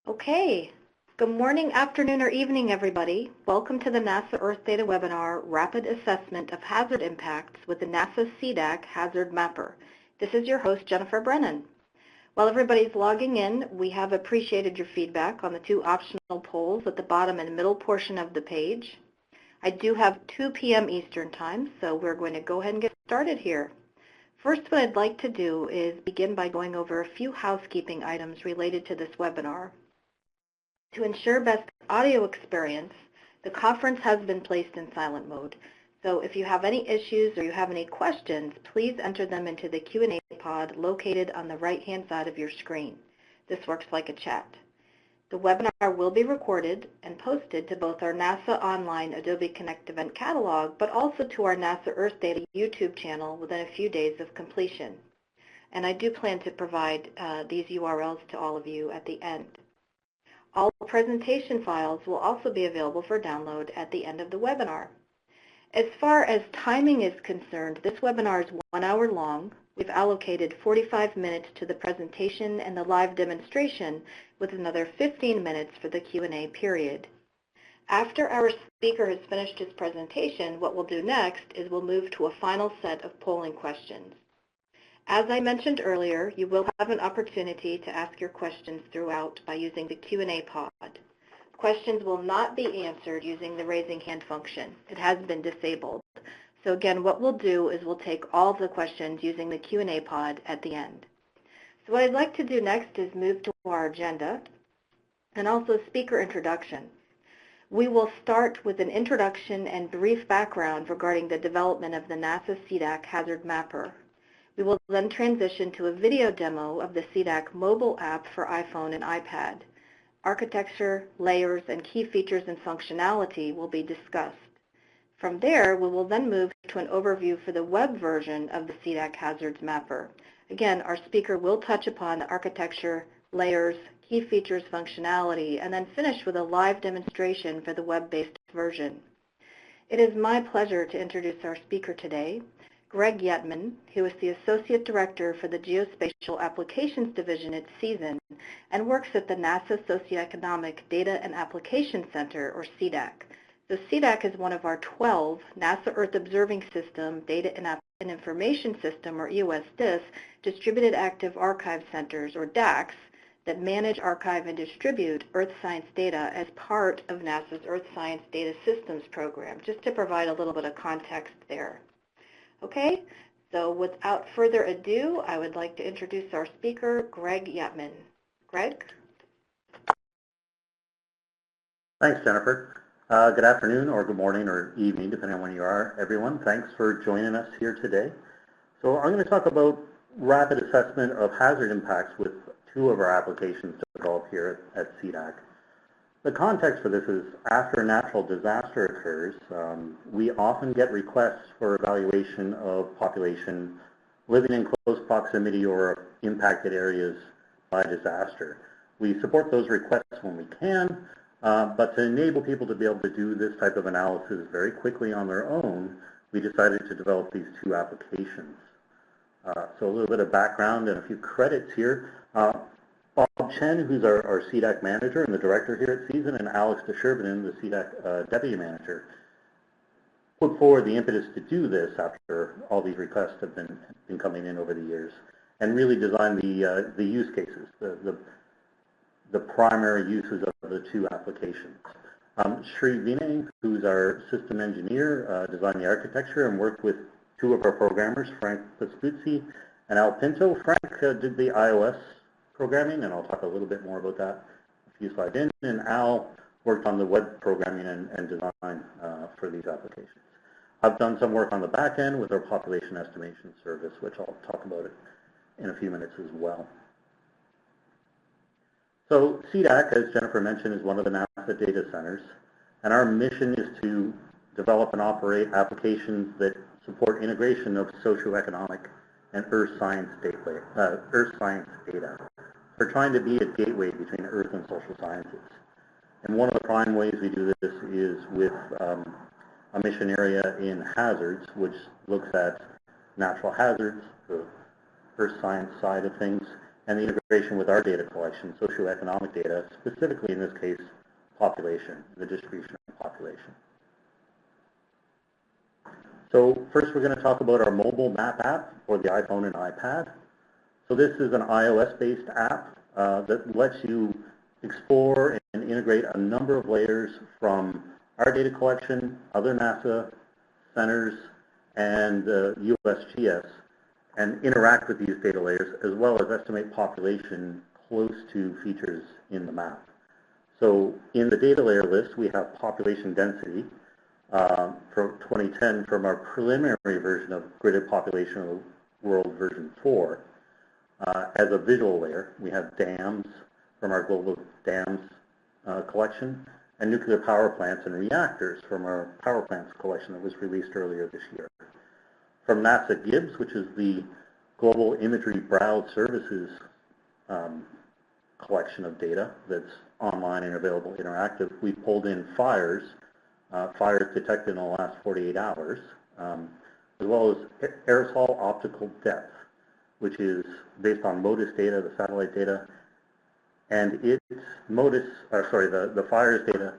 Okay, good morning, afternoon, or evening, everybody. Welcome to the NASA Earthdata webinar, Rapid Assessment of Hazard Impacts with the NASA SEDAC Hazard Mapper. This is your host, Jennifer Brennan. While everybody's logging in, we have appreciated your feedback on the two optional polls at the bottom and middle portion of the page. I do have 2 p.m. Eastern Time, so we're going to go ahead and get started here. First, what I'd like to do is begin by going over a few housekeeping items related to this webinar. To ensure best audio experience, the conference has been placed in silent mode. So if you have any issues or you have any questions, please enter them into the Q&A pod located on the right-hand side of your screen. This works like a chat. The webinar will be recorded and posted to both our NASA Online Adobe Connect event catalog, but also to our NASA Earthdata YouTube channel within a few days of completion. And I do plan to provide these URLs to all of you at the end. All presentation files will also be available for download at the end of the webinar. As far as timing is concerned, this webinar is 1 hour long. We've allocated 45 minutes to the presentation and the live demonstration, with another 15 minutes for the Q&A period. After our speaker has finished his presentation, what we'll do next is we'll move to a final set of polling questions. As I mentioned earlier, you will have an opportunity to ask your questions throughout by using the Q&A pod. Questions will not be answered using the raising hand function. It has been disabled. So again, what we'll do is we'll take all the questions using the Q&A pod at the end. So what I'd like to do next is move to our agenda and also speaker introduction. We will start with an introduction and brief background regarding the development of the NASA SEDAC Hazard Mapper. We will then transition to a video demo of the SEDAC mobile app for iPhone and iPad. Architecture, layers, and key features and functionality will be discussed. From there, we will then move to an overview for the web version of the SEDAC Hazards Mapper. Again, our speaker will touch upon the architecture, layers, key features, functionality, and then finish with a live demonstration for the web-based version. It is my pleasure to introduce our speaker today, Greg Yetman, who is the Associate Director for the Geospatial Applications Division at CESN and works at the NASA Socioeconomic Data and Application Center, or SEDAC. So SEDAC is one of our 12 NASA Earth Observing System Data and Information System, or EOSDIS, Distributed Active Archive Centers, or DACs, that manage, archive, and distribute Earth science data as part of NASA's Earth Science Data Systems program, just to provide a little bit of context there. Okay, so without further ado, I would like to introduce our speaker, Greg Yetman. Greg? Thanks, Jennifer. Good afternoon, or good morning, or evening, depending on when you are, everyone. Thanks for joining us here today. So I'm going to talk about rapid assessment of hazard impacts with two of our applications developed here at SEDAC. The context for this is after a natural disaster occurs, we often get requests for evaluation of population living in close proximity or impacted areas by disaster. We support those requests when we can, but to enable people to be able to do this type of analysis very quickly on their own, we decided to develop these two applications. So a little bit of background and a few credits here. Bob Chen, who's our SEDAC manager and the director here at CESN, and Alex DeShervinen, the SEDAC deputy manager, put forward the impetus to do this after all these requests have been coming in over the years, and really design the use cases, the primary uses of the two applications. Sri Vinay, who's our system engineer, designed the architecture and worked with two of our programmers, Frank Paspuzzi and Al Pinto. Frank did the iOS programming, and I'll talk a little bit more about that a few slides in, and Al worked on the web programming and design for these applications. I've done some work on the back end with our population estimation service, which I'll talk about it in a few minutes as well. So SEDAC, as Jennifer mentioned, is one of the NASA data centers, and our mission is to develop and operate applications that support integration of socioeconomic and Earth science data. We're trying to be a gateway between Earth and social sciences. And one of the prime ways we do this is with a mission area in hazards, which looks at natural hazards, the Earth science side of things, and the integration with our data collection, socioeconomic data, specifically in this case, population, the distribution of population. So first we're going to talk about our mobile map app for the iPhone and iPad. So this is an iOS-based app that lets you explore and integrate a number of layers from our data collection, other NASA centers, and USGS, and interact with these data layers, as well as estimate population close to features in the map. So in the data layer list, we have population density for 2010 from our preliminary version of Gridded Population of the World version 4. As a visual layer, we have dams from our global dams collection, and nuclear power plants and reactors from our power plants collection that was released earlier this year. From NASA GIBS, which is the Global Imagery Browse Services collection of data that's online and available interactive, we pulled in fires detected in the last 48 hours, as well as aerosol optical depth, which is based on MODIS data, the satellite data, and the fires data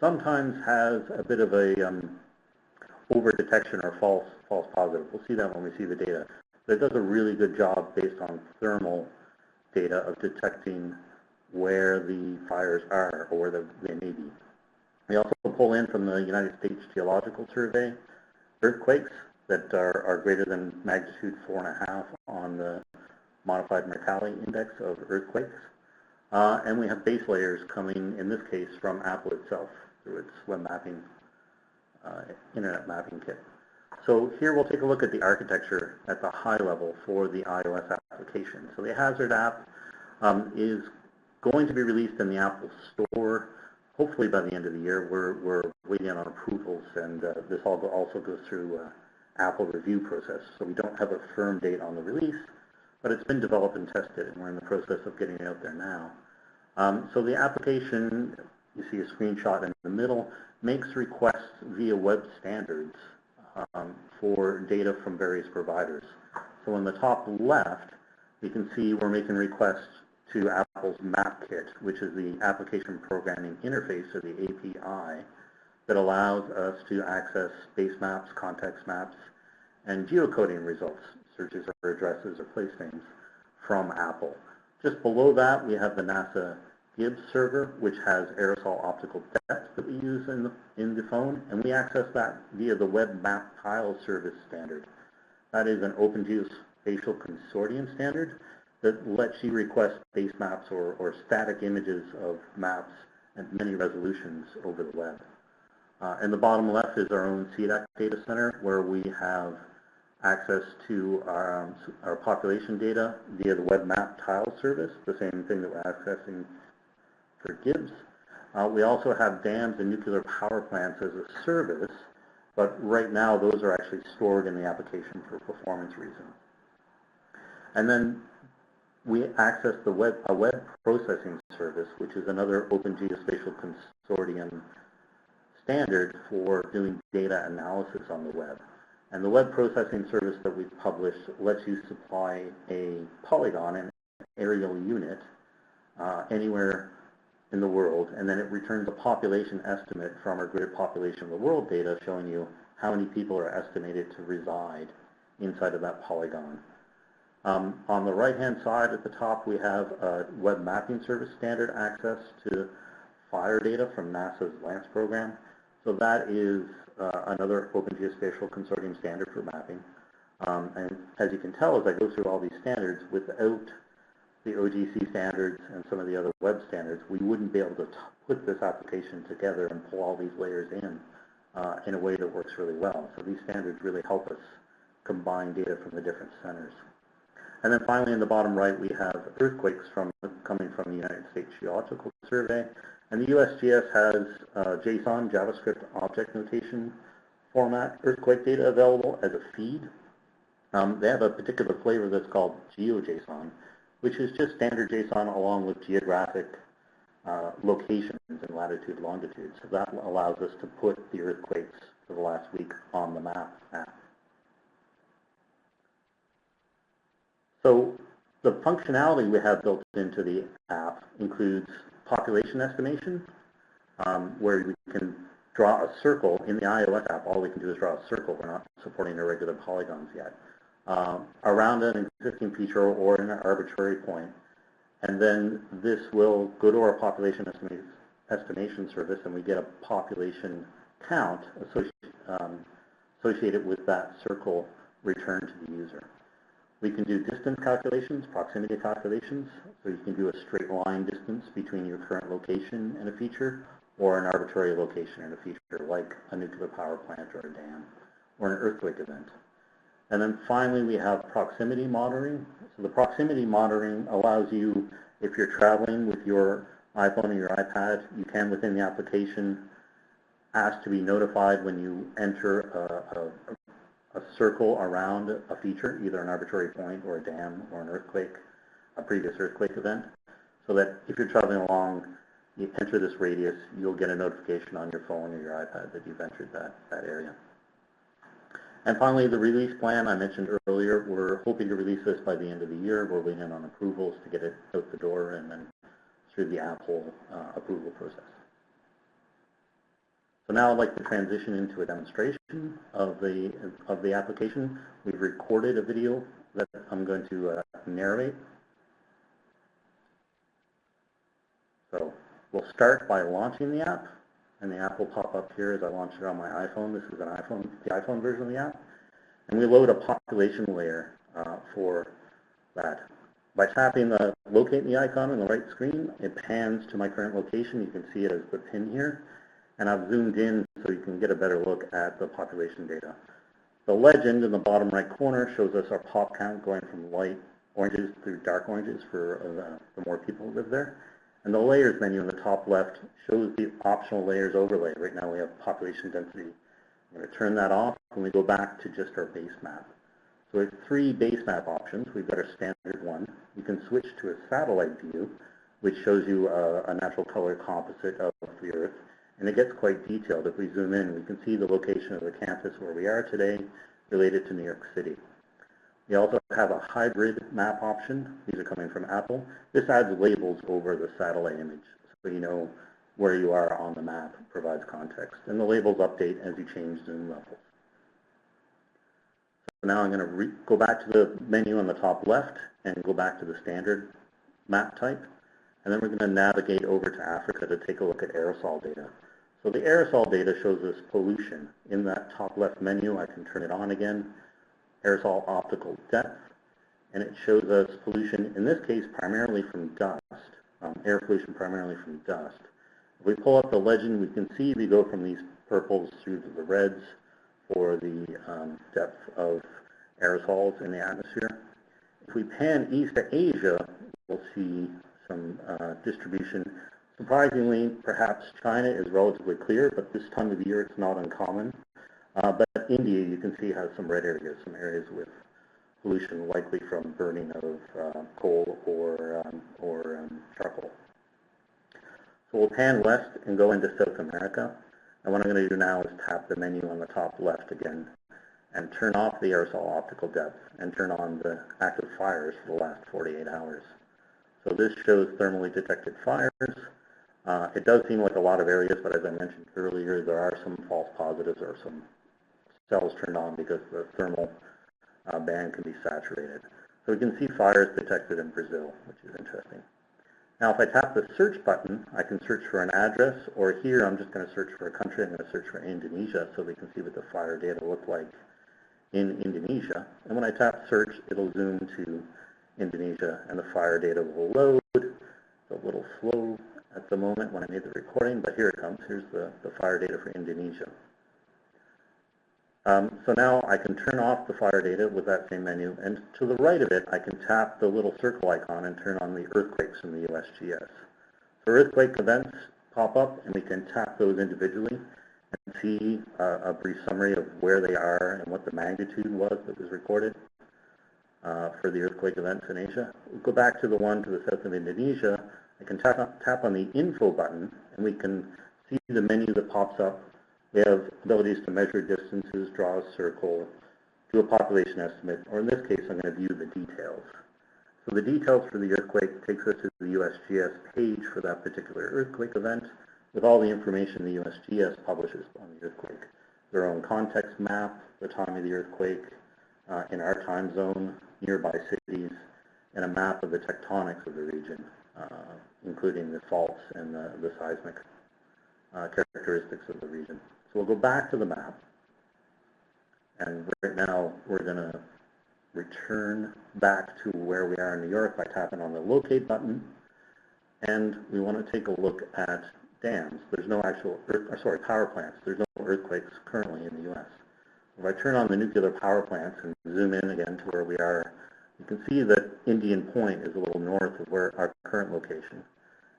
sometimes has a bit of a over-detection or false positive. We'll see that when we see the data. But it does a really good job based on thermal data of detecting where the fires are or where they may be. We also pull in from the United States Geological Survey earthquakes that are greater than magnitude 4.5 on the modified Mercalli index of earthquakes. And we have base layers coming, in this case, from Apple itself through its web mapping, internet mapping kit. So here we'll take a look at the architecture at the high level for the iOS application. So the Hazard app is going to be released in the Apple Store, hopefully by the end of the year. We're waiting on approvals, and this also goes through Apple review process. So we don't have a firm date on the release, but it's been developed and tested, and we're in the process of getting it out there now. So the application, you see a screenshot in the middle, makes requests via web standards for data from various providers. So in the top left, you can see we're making requests to Apple's Map Kit, which is the application programming interface, or the API, that allows us to access base maps, context maps, and geocoding results, searches for addresses or place names, from Apple. Just below that, we have the NASA GIBS server, which has aerosol optical depth that we use in the phone, and we access that via the Web Map Tile Service standard. That is an Open Geospatial Consortium standard that lets you request base maps or static images of maps at many resolutions over the web. In the bottom left is our own SEDAC data center, where we have access to our population data via the Web Map Tile service, the same thing that we're accessing for GIBS. We also have dams and nuclear power plants as a service, but right now those are actually stored in the application for performance reasons. And then we access a web processing service, which is another Open Geospatial Consortium standard for doing data analysis on the web. And the web processing service that we've published lets you supply a polygon, an aerial unit, anywhere in the world, and then it returns a population estimate from our Gridded Population of the World data showing you how many people are estimated to reside inside of that polygon. On the right-hand side at the top, we have a web mapping service standard access to fire data from NASA's LANCE program. So that is another Open Geospatial Consortium standard for mapping. And as you can tell, as I go through all these standards, without the OGC standards and some of the other web standards, we wouldn't be able to put this application together and pull all these layers in a way that works really well. So these standards really help us combine data from the different centers. And then finally, in the bottom right, we have earthquakes coming from the United States Geological Survey. And the USGS has JSON, JavaScript Object Notation format earthquake data available as a feed. They have a particular flavor that's called GeoJSON, which is just standard JSON along with geographic locations in latitude, longitude. So that allows us to put the earthquakes for the last week on the map app. So The functionality we have built into the app includes population estimation, where we can draw a circle. In the iOS app, all we can do is draw a circle. We're not supporting irregular polygons yet, around an existing feature or in an arbitrary point. And then this will go to our population estimation service, and we get a population count associated with that circle returned to the user. We can do distance calculations, proximity calculations, so you can do a straight line distance between your current location and a feature, or an arbitrary location and a feature, like a nuclear power plant or a dam, or an earthquake event. And then finally, we have proximity monitoring. So the proximity monitoring allows you, if you're traveling with your iPhone or your iPad, you can, within the application, ask to be notified when you enter a circle around a feature, either an arbitrary point or a dam or an earthquake, a previous earthquake event, so that if you're traveling along, you enter this radius, you'll get a notification on your phone or your iPad that you've entered that area. And finally, the release plan I mentioned earlier, we're hoping to release this by the end of the year. We're waiting on approvals to get it out the door and then through the Apple approval process. So now I'd like to transition into a demonstration of the application. We've recorded a video that I'm going to narrate. So we'll start by launching the app, and the app will pop up here as I launch it on my iPhone. This is the iPhone version of the app. And we load a population layer for that. By tapping the locate the icon on the right screen, it pans to my current location. You can see it as the pin here. And I've zoomed in so you can get a better look at the population data. The legend in the bottom right corner shows us our pop count going from light oranges through dark oranges for the more people who live there. And the layers menu in the top left shows the optional layers overlay. Right now we have population density. I'm going to turn that off when we go back to just our base map. So we have 3 base map options. We've got our standard one. You can switch to a satellite view, which shows you a natural color composite of the Earth. And it gets quite detailed. If we zoom in, we can see the location of the campus where we are today related to New York City. We also have a hybrid map option. These are coming from Apple. This adds labels over the satellite image, so you know where you are on the map, provides context. And the labels update as you change zoom levels. So now I'm going to go back to the menu on the top left and go back to the standard map type. And then we're going to navigate over to Africa to take a look at aerosol data. So the aerosol data shows us pollution. In that top left menu, I can turn it on again, aerosol optical depth, and it shows us pollution, in this case, primarily from dust, air pollution primarily from dust. If we pull up the legend, we can see we go from these purples through to the reds for the depth of aerosols in the atmosphere. If we pan east to Asia, we'll see some distribution. Surprisingly, perhaps China is relatively clear, but this time of year it's not uncommon. But India, you can see, has some red areas, some areas with pollution likely from burning of coal or charcoal. So we'll pan west and go into South America. And what I'm going to do now is tap the menu on the top left again and turn off the aerosol optical depth and turn on the active fires for the last 48 hours. So this shows thermally detected fires. It does seem like a lot of areas, but as I mentioned earlier, there are some false positives or some cells turned on because the thermal band can be saturated. So we can see fires detected in Brazil, which is interesting. Now, if I tap the search button, I can search for an address, or here I'm just going to search for a country. I'm going to search for Indonesia so we can see what the fire data look like in Indonesia. And when I tap search, it'll zoom to Indonesia, and the fire data will load. It's a little slow at the moment when I made the recording, but here it comes. Here's the fire data for Indonesia. So now I can turn off the fire data with that same menu, and to the right of it, I can tap the little circle icon and turn on the earthquakes from the USGS. So earthquake events pop up, and we can tap those individually and see a brief summary of where they are and what the magnitude was that was recorded for the earthquake events in Asia. We'll go back to the one to the south of Indonesia. I can tap on the info button, and we can see the menu that pops up. We have abilities to measure distances, draw a circle, do a population estimate, or in this case, I'm going to view the details. So the details for the earthquake takes us to the USGS page for that particular earthquake event with all the information the USGS publishes on the earthquake. Their own context map, the time of the earthquake, in our time zone, nearby cities, and a map of the tectonics of the region, including the faults and the seismic characteristics of the region. So we'll go back to the map, and right now we're going to return back to where we are in New York by tapping on the locate button, and we want to take a look at dams. There's no actual, power plants. There's no earthquakes currently in the U.S. If I turn on the nuclear power plants and zoom in again to where we are, you can see that Indian Point is a little north of where our current location,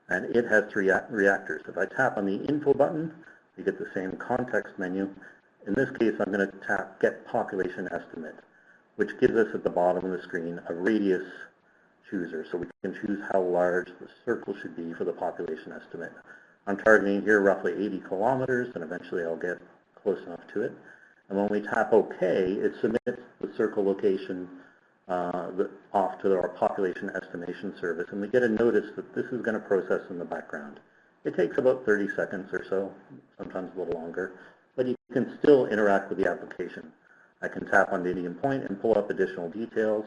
and it has 3 reactors. If I tap on the info button, you get the same context menu. In this case, I'm going to tap Get Population Estimate, which gives us at the bottom of the screen a radius chooser, so we can choose how large the circle should be for the population estimate. I'm targeting here roughly 80 kilometers, and eventually I'll get close enough to it. And when we tap OK, it submits the circle location off to our population estimation service, and we get a notice that this is going to process in the background. It takes about 30 seconds or so, sometimes a little longer, but you can still interact with the application. I can tap on the Indian Point and pull up additional details.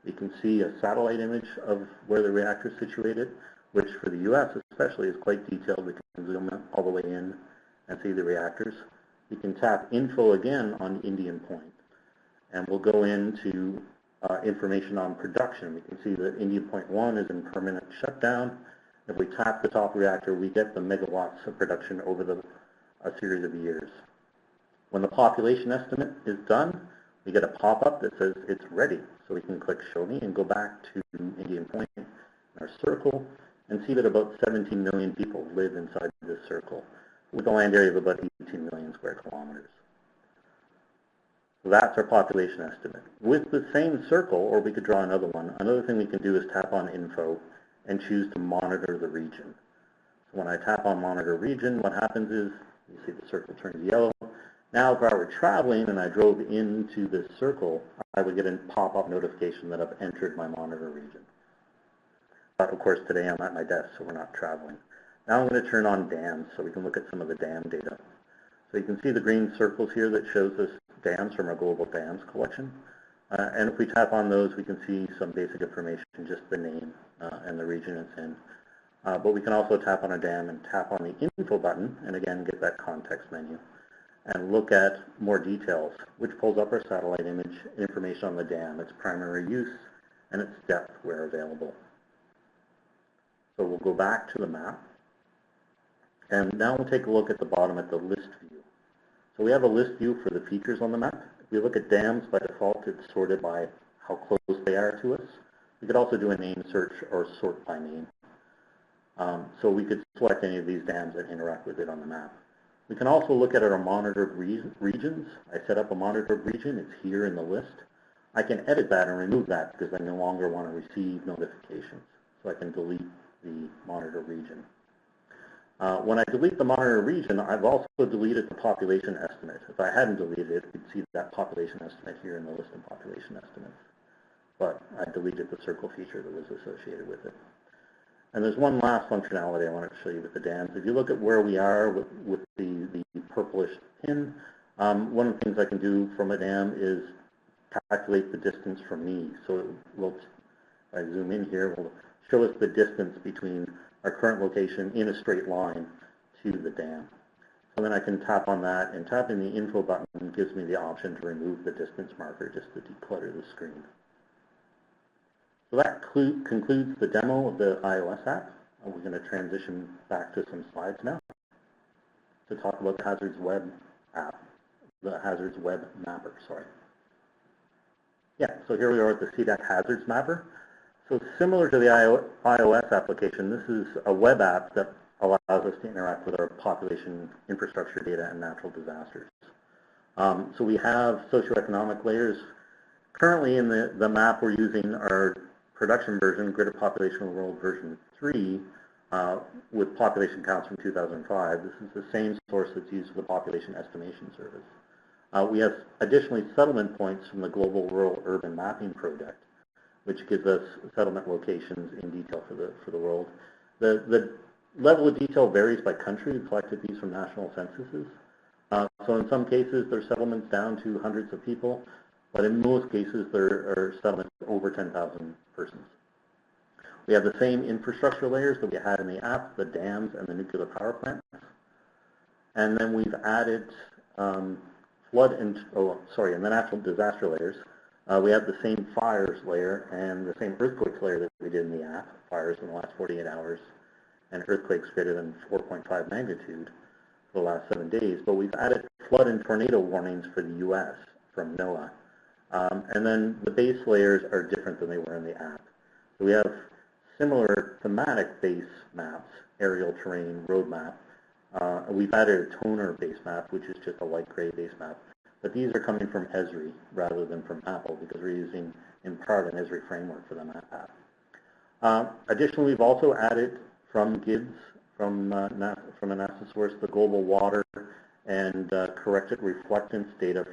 You can see a satellite image of where the reactor is situated, which for the U.S. especially is quite detailed. We can zoom all the way in and see the reactors. You can tap Info again on Indian Point, and we'll go into information on production. We can see that Indian Point 1 is in permanent shutdown. If we tap the top reactor, we get the megawatts of production over a series of years. When the population estimate is done, we get a pop-up that says it's ready. So we can click Show Me and go back to Indian Point in our circle and see that about 17 million people live inside this circle with a land area of about 18 million square kilometers. So that's our population estimate. With the same circle, or we could draw another one, another thing we can do is tap on Info and choose to monitor the region. So when I tap on Monitor Region, what happens is, you see the circle turns yellow. Now if I were traveling and I drove into this circle, I would get a pop-up notification that I've entered my monitor region. But of course today I'm at my desk, so we're not traveling. Now I'm going to turn on dams so we can look at some of the dam data. So you can see the green circles here that shows us dams from our global dams collection. And if we tap on those, we can see some basic information, just the name and the region it's in. But we can also tap on a dam and tap on the Info button, and again get that context menu, and look at more details, which pulls up our satellite image, information on the dam, its primary use, and its depth where available. So we'll go back to the map, and now we'll take a look at the bottom at the list view. So we have a list view for the features on the map. If we look at dams, by default, it's sorted by how close they are to us. We could also do a name search or sort by name. So we could select any of these dams and interact with it on the map. We can also look at our monitored regions. I set up a monitored region. It's here in the list. I can edit that and remove that because I no longer want to receive notifications. So I can delete the monitored region. When I delete the monitored region, I've also deleted the population estimate. If I hadn't deleted it, we'd see that population estimate here in the list of population estimates. But I deleted the circle feature that was associated with it. And there's one last functionality I wanted to show you with the dams. If you look at where we are with the purplish pin, one of the things I can do from a dam is calculate the distance from me. So it will, if I zoom in here, it will show us the distance between our current location in a straight line to the dam. So then I can tap on that, and tapping the Info button gives me the option to remove the distance marker just to declutter the screen. So that concludes the demo of the iOS app. We're going to transition back to some slides now to talk about the Hazards Web app, the Hazards Web Mapper, sorry. Yeah, so here we are with the SEDAC Hazards Mapper. So similar to the iOS application, this is a web app that allows us to interact with our population infrastructure data and natural disasters. So we have socioeconomic layers. Currently in the map, we're using our production version, Grid of Population World version 3, with population counts from 2005. This is the same source that's used for the population estimation service. We have additionally settlement points from the Global Rural Urban Mapping Project. which gives us settlement locations in detail for the world. The level of detail varies by country. We collected these from national censuses. So in some cases, there are settlements down to hundreds of people, but in most cases, there are settlements over 10,000 persons. We have the same infrastructure layers that we had in the app, the dams and the nuclear power plants. And then we've added in the natural disaster layers, we have the same fires layer and the same earthquakes layer that we did in the app, fires in the last 48 hours, and earthquakes greater than 4.5 magnitude for the last 7 days. But we've added flood and tornado warnings for the U.S. from NOAA. And then the base layers are different than they were in the app. So we have similar thematic base maps, aerial terrain, road map. We've added a toner base map, which is just a light gray base map. But these are coming from Esri rather than from Apple because we're using, in part, an Esri framework for the map app. Additionally, we've also added from GIBS, from a NASA source, the global water and corrected reflectance data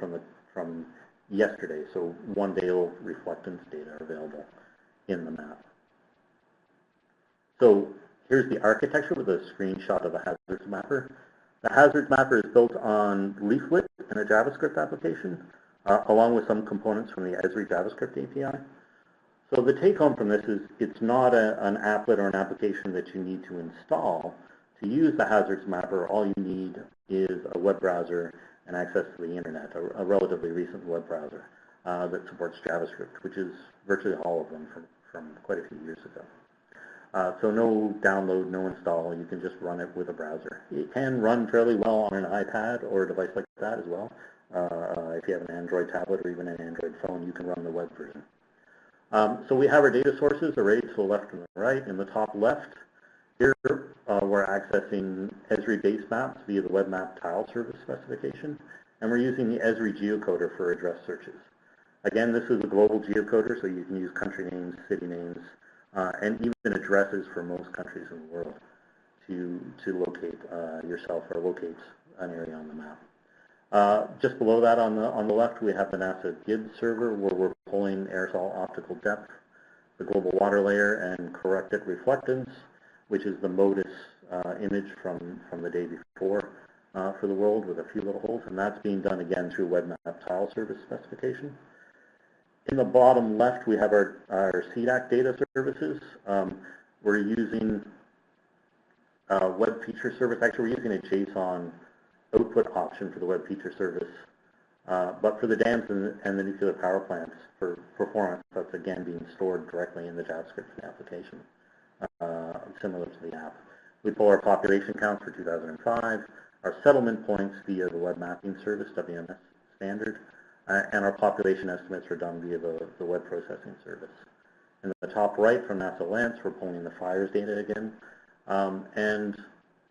from yesterday. So one-day-old reflectance data are available in the map. So here's the architecture with a screenshot of the Hazards Mapper. The Hazards Mapper is built on Leaflet and a JavaScript application, along with some components from the Esri JavaScript API. So the take-home from this is it's not an applet or an application that you need to install. To use the Hazards Mapper, all you need is a web browser and access to the internet, a relatively recent web browser that supports JavaScript, which is virtually all of them from quite a few years ago. So no download, no install, you can just run it with a browser. It can run fairly well on an iPad or a device like that as well. If you have an Android tablet or even an Android phone, you can run the web version. So we have our data sources arrayed to the left and the right. In the top left, here we're accessing Esri base maps via the web map tile service specification, and we're using the Esri geocoder for address searches. Again, this is a global geocoder, so you can use country names, city names, and even addresses for most countries in the world to locate yourself or locate an area on the map. Just below that on the left, we have the NASA GIBS server where we're pulling aerosol optical depth, the global water layer, and corrected reflectance, which is the MODIS image from the day before for the world with a few little holes, and that's being done again through web map tile service specification. In the bottom left, we have our SEDAC data services. We're using web feature service. Actually, we're using a JSON output option for the web feature service. But for the dams and the nuclear power plants, for performance, that's again being stored directly in the JavaScript application, similar to the app. We pull our population counts for 2005, our settlement points via the web mapping service, WMS standard, and our population estimates are done via the web processing service. In the top right from NASA Lance, we're pulling the fires data again. And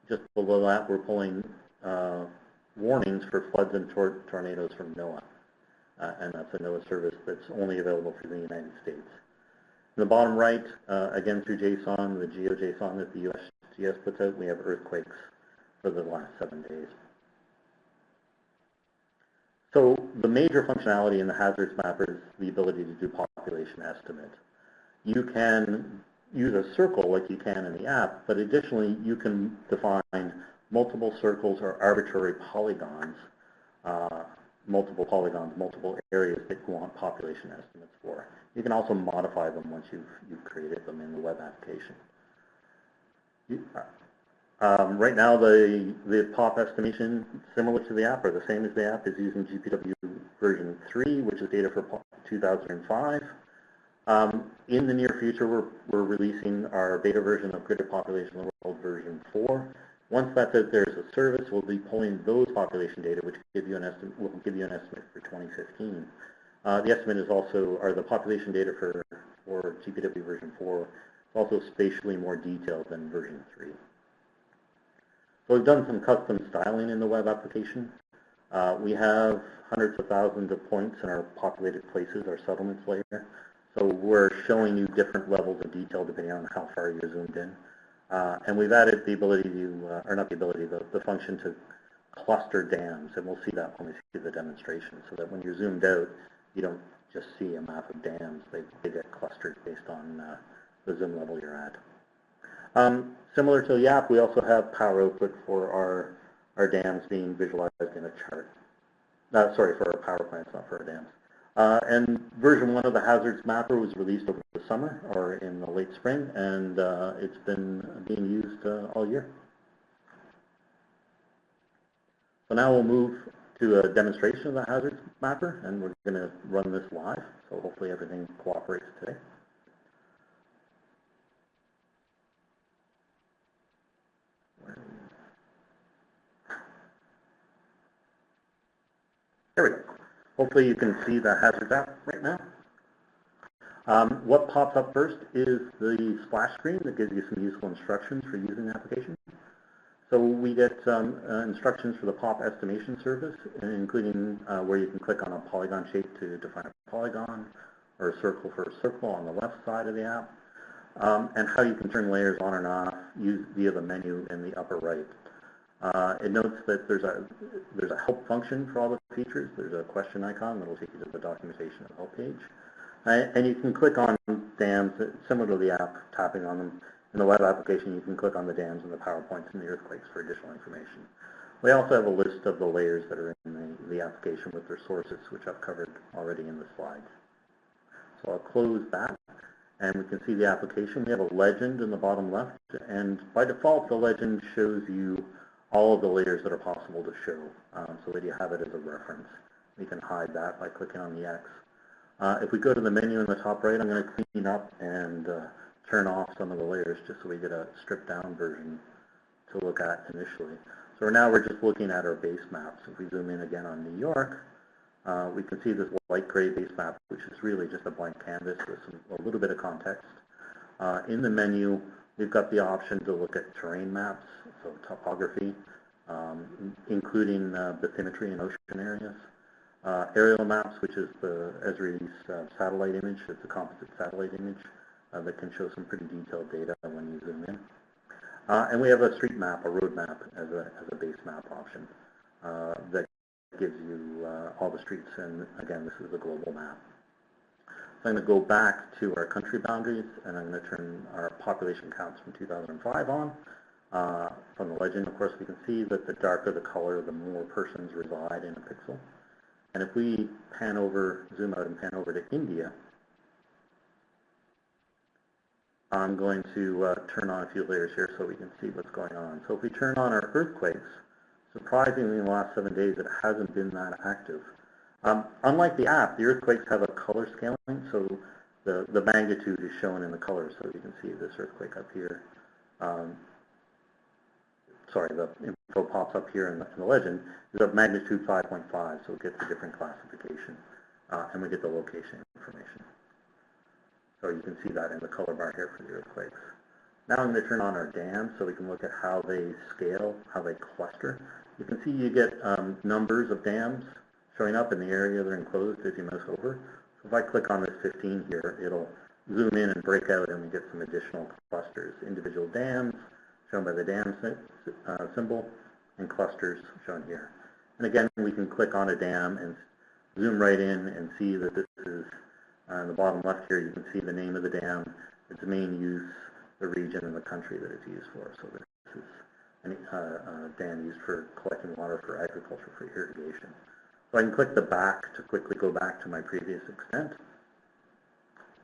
just below that, we're pulling warnings for floods and tornadoes from NOAA. And that's a NOAA service that's only available for the United States. In the bottom right, again through JSON, the GeoJSON that the USGS puts out, we have earthquakes for the last 7 days. So the major functionality in the Hazards Mapper is the ability to do population estimate. You can use a circle like you can in the app, but additionally you can define multiple circles or arbitrary polygons, multiple areas that you want population estimates for. You can also modify them once you've created them in the web application. Right now, the pop estimation, similar to the app, or the same as the app, is using GPW version 3, which is data for 2005. In the near future, we're releasing our beta version of Gridded Population of the World version 4. Once that's out there as a service, we'll be pulling those population data, which will give you an estimate for 2015. The estimate is also, or the population data for GPW version 4 is also spatially more detailed than version 3. So we've done some custom styling in the web application. We have hundreds of thousands of points in our populated places, our settlements layer. So we're showing you different levels of detail depending on how far you're zoomed in. And we've added the ability to, or not the ability, the function to cluster dams. And we'll see that when we see the demonstration, so that when you're zoomed out, you don't just see a map of dams. They get clustered based on the zoom level you're at. Similar to the app, we also have power output for our dams being visualized in a chart. Sorry, for our power plants, not for our dams. And version 1 of the Hazards Mapper was released over the summer or in the late spring, and it's been being used all year. So now we'll move to a demonstration of the Hazards Mapper, and we're going to run this live, so hopefully everything cooperates today. There we go. Hopefully you can see the Hazards app right now. What pops up first is the splash screen that gives you some useful instructions for using the application. So we get instructions for the POP estimation service, including where you can click on a polygon shape to define a polygon, or a circle for a circle on the left side of the app, and how you can turn layers on and off via the menu in the upper right. It notes that there's a help function for all the features. There's a question icon that will take you to the documentation and help page. And you can click on dams, similar to the app, tapping on them. In the web application, you can click on the dams and the power points and the earthquakes for additional information. We also have a list of the layers that are in the application with their sources, which I've covered already in the slides. So I'll close that, and we can see the application. We have a legend in the bottom left, and by default, the legend shows you all of the layers that are possible to show, so that you have it as a reference. We can hide that by clicking on the X. If we go to the menu in the top right, I'm going to clean up and turn off some of the layers just so we get a stripped down version to look at initially. So now we're just looking at our base maps. If we zoom in again on New York, we can see this light gray base map, which is really just a blank canvas with a little bit of context. In the menu, we've got the option to look at terrain maps, so topography, including bathymetry and ocean areas. Aerial maps, which is the Esri's satellite image. It's a composite satellite image that can show some pretty detailed data when you zoom in. And we have a street map, a road map, as a base map option that gives you all the streets. And again, this is a global map. So I'm going to go back to our country boundaries, and I'm going to turn our population counts from 2005 on. From the legend, of course, we can see that the darker the color, the more persons reside in a pixel. And if we zoom out and pan over to India, I'm going to turn on a few layers here so we can see what's going on. So if we turn on our earthquakes, surprisingly in the last 7 days it hasn't been that active. Unlike the app, the earthquakes have a color scaling, so the magnitude is shown in the colors. So you can see this earthquake up here. Sorry, the info pops up here in the legend, is of magnitude 5.5, so it gets a different classification, and we get the location information. So you can see that in the color bar here for the earthquakes. Now I'm going to turn on our dams so we can look at how they scale, how they cluster. You can see you get numbers of dams showing up in the area they're enclosed as you mouse over. So if I click on this 15 here, it'll zoom in and break out, and we get some additional clusters. Individual dams shown by the dam symbol, and clusters shown here. And again, we can click on a dam and zoom right in and see that this is, in the bottom left here, you can see the name of the dam, its main use, the region, and the country that it's used for. So this is a dam used for collecting water for agriculture, for irrigation. So I can click the back to quickly go back to my previous extent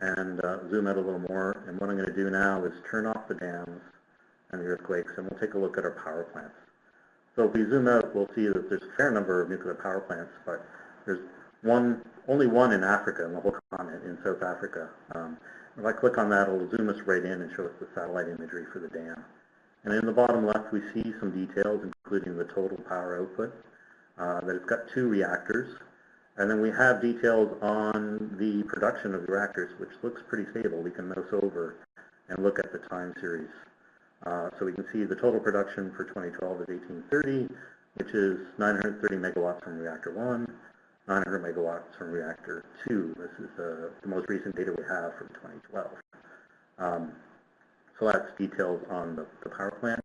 and zoom out a little more. And what I'm going to do now is turn off the dams and the earthquakes, and we'll take a look at our power plants. So if we zoom out, we'll see that there's a fair number of nuclear power plants, but there's only one in Africa, in the whole continent, in South Africa. If I click on that, it'll zoom us right in and show us the satellite imagery for the dam. And in the bottom left, we see some details, including the total power output, that it's got 2 reactors. And then we have details on the production of the reactors, which looks pretty stable. We can mouse over and look at the time series. So we can see the total production for 2012 is 1830, which is 930 megawatts from reactor 1, 900 megawatts from reactor 2. This is the most recent data we have from 2012. So that's details on the power plant.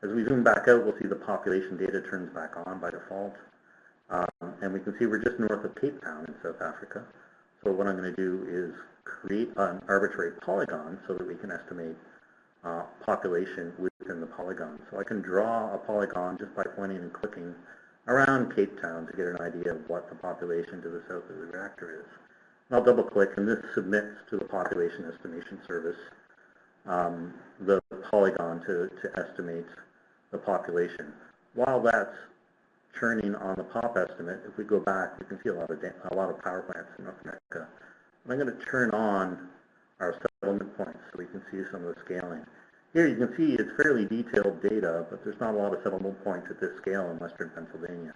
As we zoom back out, we'll see the population data turns back on by default. And we can see we're just north of Cape Town in South Africa. So what I'm going to do is create an arbitrary polygon so that we can estimate population within the polygon. So I can draw a polygon just by pointing and clicking around Cape Town to get an idea of what the population to the south of the reactor is. And I'll double click, and this submits to the population estimation service the polygon to estimate the population. While that's churning on the pop estimate, if we go back, we can see a lot of power plants in North America. And I'm going to turn on our settlement points so we can see some of the scaling. Here you can see it's fairly detailed data, but there's not a lot of settlement points at this scale in western Pennsylvania.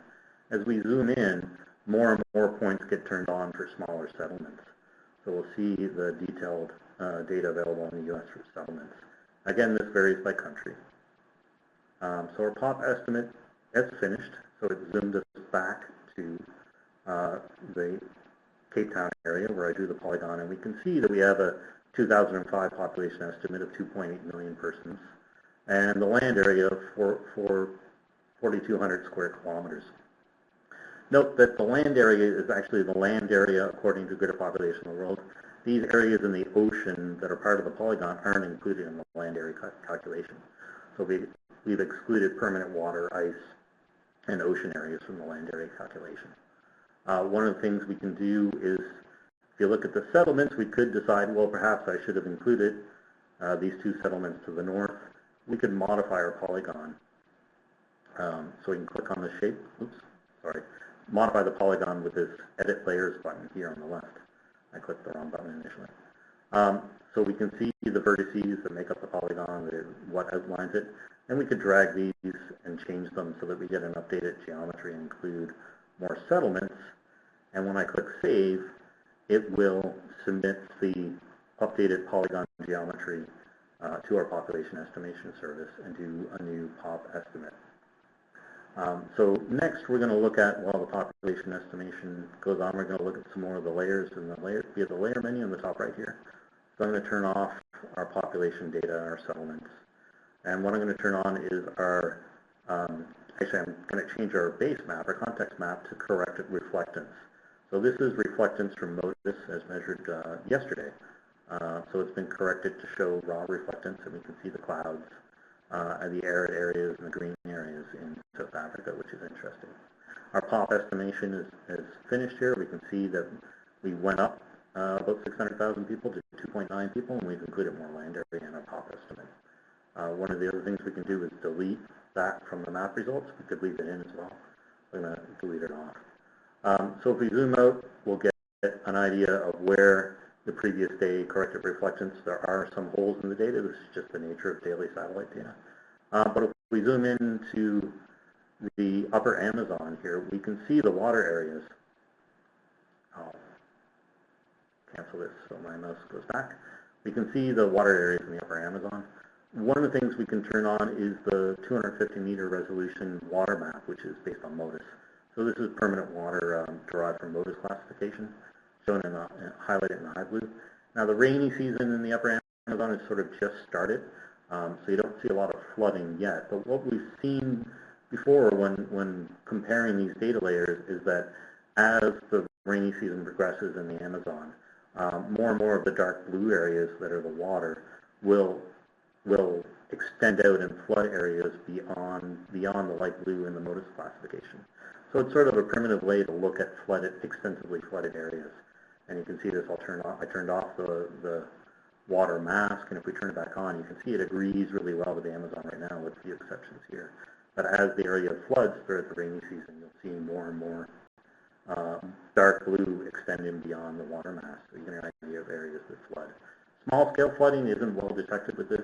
As we zoom in, more and more points get turned on for smaller settlements. So we'll see the detailed data available in the U.S. for settlements. Again, this varies by country. So our pop estimate is finished, so it zoomed us back to the Cape Town area where I drew the polygon, and we can see that we have a 2005 population estimate of 2.8 million persons, and the land area for 4,200 square kilometers. Note that the land area is actually the land area according to greater population of the world. These areas in the ocean that are part of the polygon aren't included in the land area calculation. So we've excluded permanent water, ice, and ocean areas from the land area calculation. One of the things we can do is, if you look at the settlements, we could decide, well, perhaps I should have included these two settlements to the north. We could modify our polygon. So we can click on the shape, modify the polygon with this Edit Layers button here on the left. I clicked the wrong button initially. So we can see the vertices that make up the polygon, what outlines it, and we could drag these and change them so that we get an updated geometry and include more settlements. And when I click Save, it will submit the updated polygon geometry to our population estimation service and do a new pop estimate. So next we're going to look at, while the population estimation goes on, we're going to look at some more of the layers and the layer, via the layer menu on the top right here. So I'm going to turn off our population data, our settlements. And what I'm going to turn on is our, actually I'm going to change our base map, our context map, to corrected reflectance. So this is reflectance from MODIS as measured yesterday. So it's been corrected to show raw reflectance, and we can see the clouds and the arid areas and the green areas in South Africa, which is interesting. Our pop estimation is finished here. We can see that we went up about 600,000 people to 2.9 people, and we've included more land area in our pop estimate. One of the other things we can do is delete that from the map results. We could leave it in as well. We're going to delete it off. So if we zoom out, we'll get an idea of where the previous day corrected reflectance. There are some holes in the data. This is just the nature of daily satellite data. But if we zoom into the upper Amazon here, we can see the water areas. I'll cancel this so my mouse goes back. We can see the water areas in the upper Amazon. One of the things we can turn on is the 250-meter resolution water map, which is based on MODIS. So this is permanent water derived from MODIS classification, shown in highlighted in the high blue. Now the rainy season in the upper Amazon has sort of just started, so you don't see a lot of flooding yet. But what we've seen before when comparing these data layers is that as the rainy season progresses in the Amazon, more and more of the dark blue areas that are the water will extend out and flood areas beyond the light blue in the MODIS classification. So it's sort of a primitive way to look at extensively flooded areas. And you can see this, I turned off the water mask, and if we turn it back on, you can see it agrees really well with the Amazon right now, with a few exceptions here. But as the area floods throughout the rainy season, you'll see more and more dark blue extending beyond the water mask, so you get an idea of areas that flood. Small-scale flooding isn't well detected with this,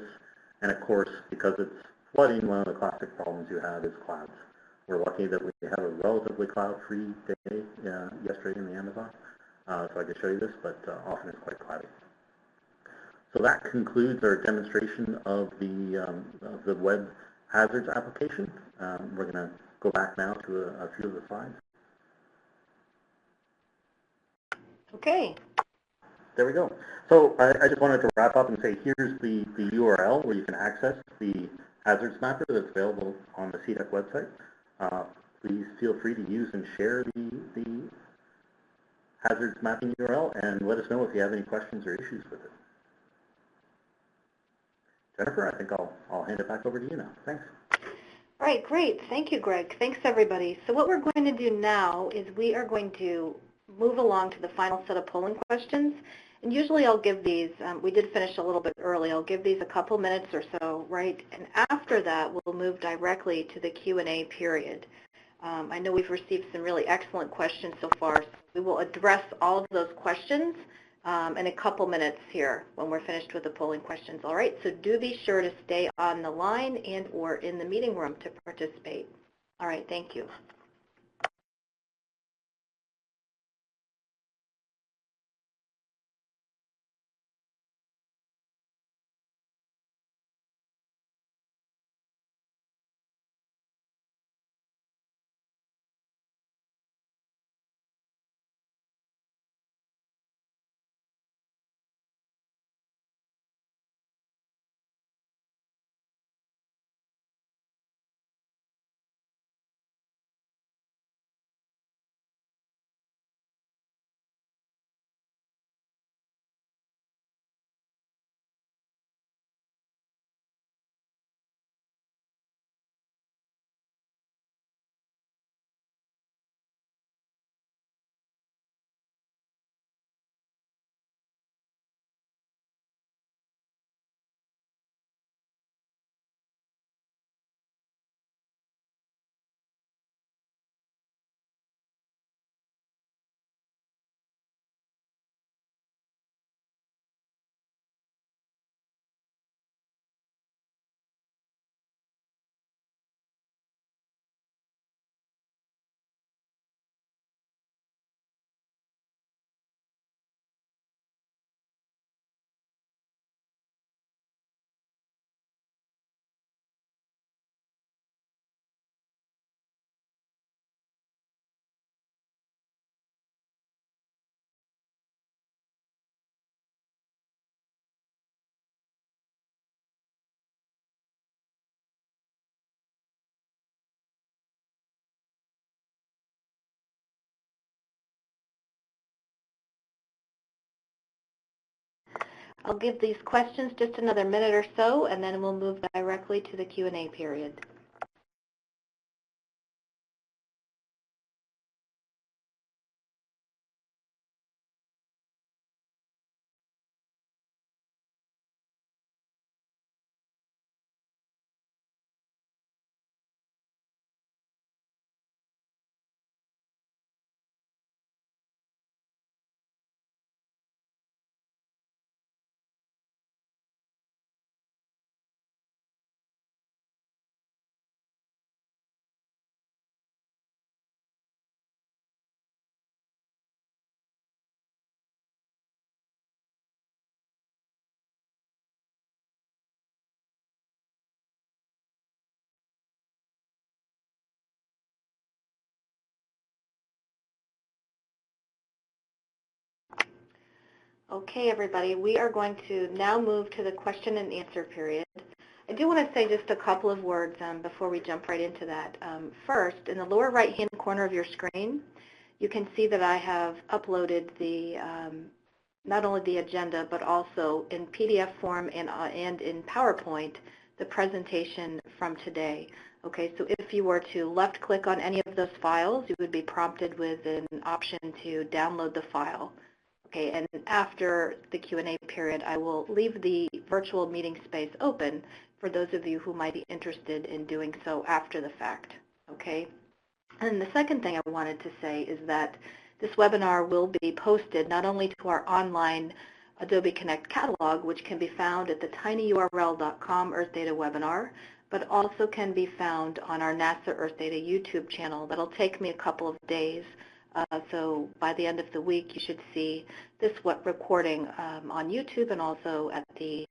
and of course, because it's flooding, one of the classic problems you have is clouds. We're lucky that we have a relatively cloud-free day yesterday in the Amazon, so I could show you this, but often it's quite cloudy. So that concludes our demonstration of the web hazards application. We're going to go back now to a few of the slides. Okay. There we go. So I just wanted to wrap up and say here's the URL where you can access the Hazards Mapper that's available on the SEDAC website. Please feel free to use and share the hazards mapping URL and let us know if you have any questions or issues with it. Jennifer, I think I'll hand it back over to you now. Thanks. All right, great. Thank you, Greg. Thanks, everybody. So what we're going to do now is we are going to move along to the final set of polling questions. And usually I'll give these, we did finish a little bit early, I'll give these a couple minutes or so, right? And after that, we'll move directly to the Q&A period. I know we've received some really excellent questions so far. So we will address all of those questions in a couple minutes here when we're finished with the polling questions. All right, so do be sure to stay on the line and or in the meeting room to participate. All right, thank you. I'll give these questions just another minute or so, and then we'll move directly to the Q&A period. Okay, everybody, we are going to now move to the question and answer period. I do want to say just a couple of words before we jump right into that. First, in the lower right-hand corner of your screen, you can see that I have uploaded the not only the agenda, but also in PDF form and in PowerPoint, the presentation from today. Okay, so if you were to left-click on any of those files, you would be prompted with an option to download the file. Okay, and after the Q&A period, I will leave the virtual meeting space open for those of you who might be interested in doing so after the fact, okay? And the second thing I wanted to say is that this webinar will be posted not only to our online Adobe Connect catalog, which can be found at the tinyurl.com Earthdata webinar, but also can be found on our NASA Earthdata YouTube channel. That'll take me a couple of days. So by the end of the week, you should see this recording on YouTube and also at the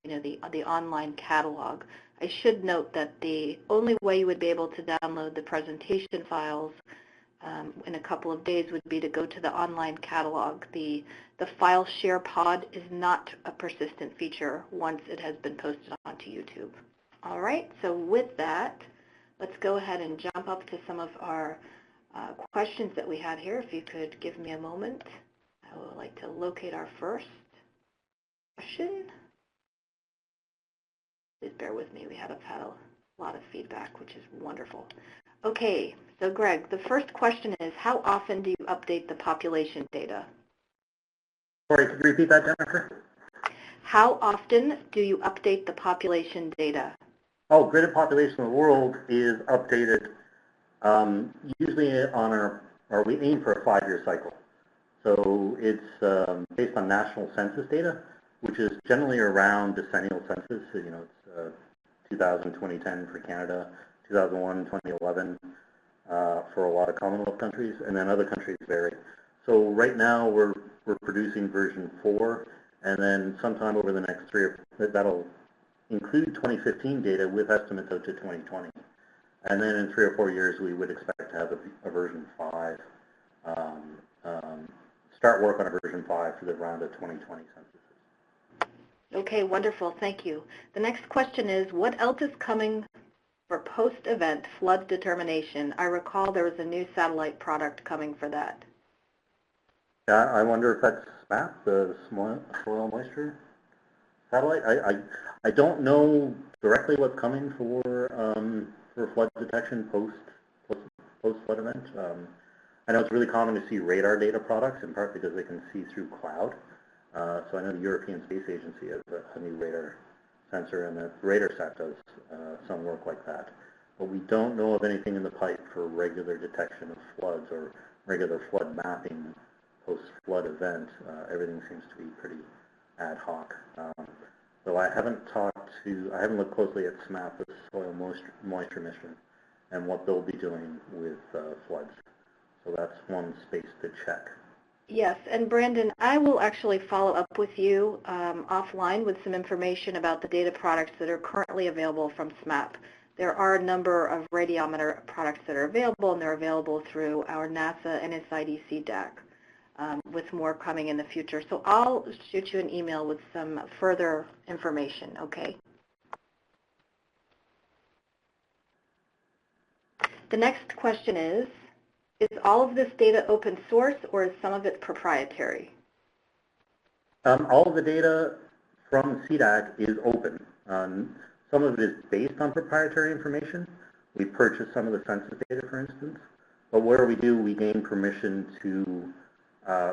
the online catalog. I should note that the only way you would be able to download the presentation files in a couple of days would be to go to the online catalog. The file share pod is not a persistent feature once it has been posted onto YouTube. All right, so with that, let's go ahead and jump up to some of our questions that we had here. If you could give me a moment, I would like to locate our first question. Please bear with me. We have had a lot of feedback, which is wonderful. Okay, so Greg, the first question is, how often do you update the population data? Sorry, could you repeat that, Jennifer? How often do you update the population data? Oh, gridded population of the world is updated usually on or we aim for a 5-year cycle. So it's based on national census data, which is generally around decennial census. You know, it's 2000, 2010 for Canada, 2001, 2011 for a lot of Commonwealth countries, and then other countries vary. So right now we're producing version 4, and then sometime over the next that'll include 2015 data with estimates out to 2020. And then in 3 or 4 years, we would expect to have a version 5, start work on a version 5 for the round of 2020 censuses. Okay, wonderful. Thank you. The next question is, what else is coming for post-event flood determination? I recall there was a new satellite product coming for that. Yeah, I wonder if that's SMAP, the soil moisture satellite. I don't know directly what's coming for flood detection post flood event. I know it's really common to see radar data products, in part because they can see through cloud. So I know the European Space Agency has a new radar sensor, and the RadarSat does some work like that. But we don't know of anything in the pipe for regular detection of floods or regular flood mapping post-flood event. Everything seems to be pretty ad hoc. So I haven't looked closely at SMAP, the soil moisture mission, and what they'll be doing with floods. So that's one space to check. Yes, and Brandon, I will actually follow up with you offline with some information about the data products that are currently available from SMAP. There are a number of radiometer products that are available, and they're available through our NASA NSID SEDAC, with more coming in the future. So I'll shoot you an email with some further information, okay? The next question is all of this data open source, or is some of it proprietary? All of the data from SEDAC is open. Some of it is based on proprietary information. We purchase some of the census data, for instance, but where we do, we gain permission to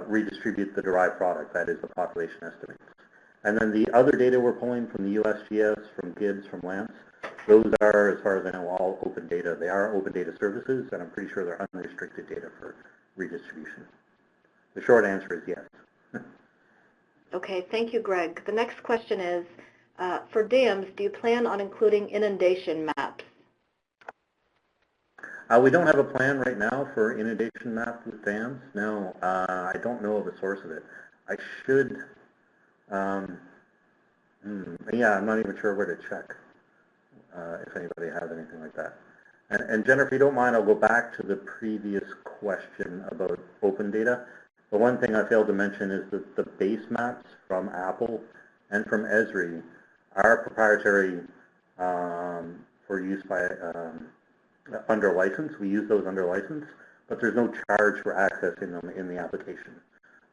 redistribute the derived product, that is the population estimates. And then the other data we're pulling from the USGS, from GIBS, from LANCE, those are, as far as I know, all open data. They are open data services, and I'm pretty sure they're unrestricted data for redistribution. The short answer is yes. Okay, thank you, Greg. The next question is, for dams, do you plan on including inundation maps? We don't have a plan right now for inundation maps with dams. No, I don't know of a source of it. I should, yeah, I'm not even sure where to check if anybody has anything like that. And Jennifer, if you don't mind, I'll go back to the previous question about open data. The one thing I failed to mention is that the base maps from Apple and from Esri are proprietary for use by under license. We use those under license, but there's no charge for accessing them in the application.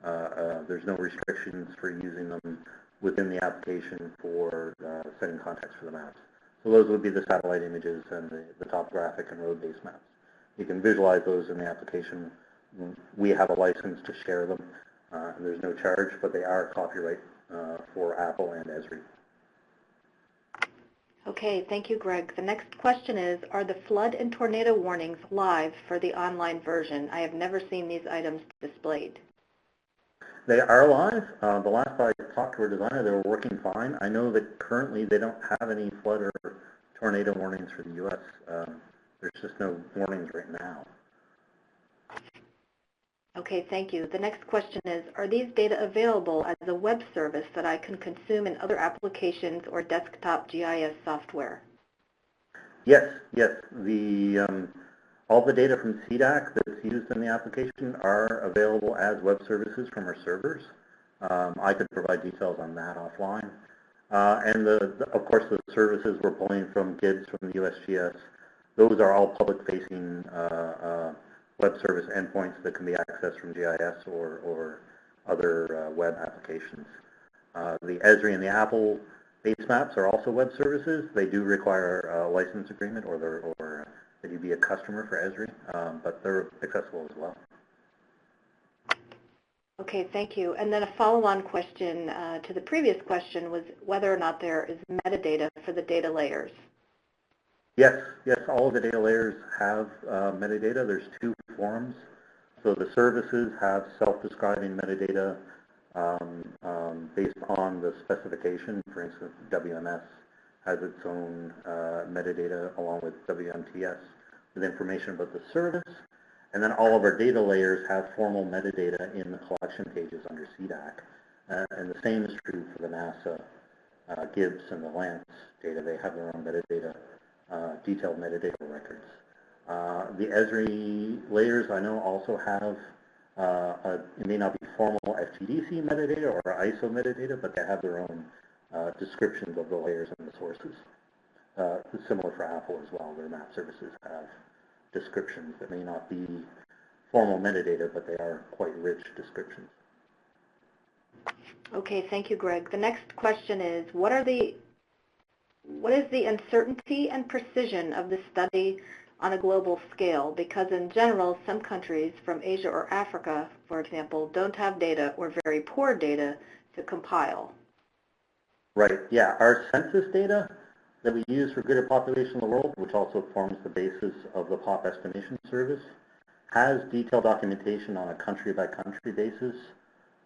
There's no restrictions for using them within the application for setting context for the maps. So those would be the satellite images and the topographic and road-based maps. You can visualize those in the application. We have a license to share them, and there's no charge, but they are copyright for Apple and Esri. Okay, thank you, Greg. The next question is, are the flood and tornado warnings live for the online version? I have never seen these items displayed. They are live. The last I talked to our designer, they were working fine. I know that currently they don't have any flood or tornado warnings for the U.S. There's just no warnings right now. Okay, thank you. The next question is, are these data available as a web service that I can consume in other applications or desktop GIS software? Yes, yes. All the data from SEDAC that's used in the application are available as web services from our servers. I could provide details on that offline. And of course, the services we're pulling from GIBS, from the USGS, those are all public-facing web service endpoints that can be accessed from GIS or other web applications. The Esri and the Apple base maps are also web services. They do require a license agreement or that you be a customer for Esri, but they're accessible as well. Okay, thank you. And then a follow-on question to the previous question was whether or not there is metadata for the data layers. Yes, all of the data layers have metadata. There's two forms. So the services have self-describing metadata based on the specification. For instance, WMS has its own metadata along with WMTS with information about the service. And then all of our data layers have formal metadata in the collection pages under SEDAC. And the same is true for the NASA GIBS and the LANCE data. They have their own metadata, detailed metadata records. The Esri layers, I know, also have, it may not be formal FTDC metadata or ISO metadata, but they have their own descriptions of the layers and the sources. Similar for Apple as well. Their map services have descriptions that may not be formal metadata, but they are quite rich descriptions. Okay, thank you, Greg. The next question is, what is the uncertainty and precision of the study on a global scale? Because in general, some countries from Asia or Africa, for example, don't have data or very poor data to compile. Right, yeah. Our census data that we use for greater population in the world, which also forms the basis of the POP estimation service, has detailed documentation on a country-by-country basis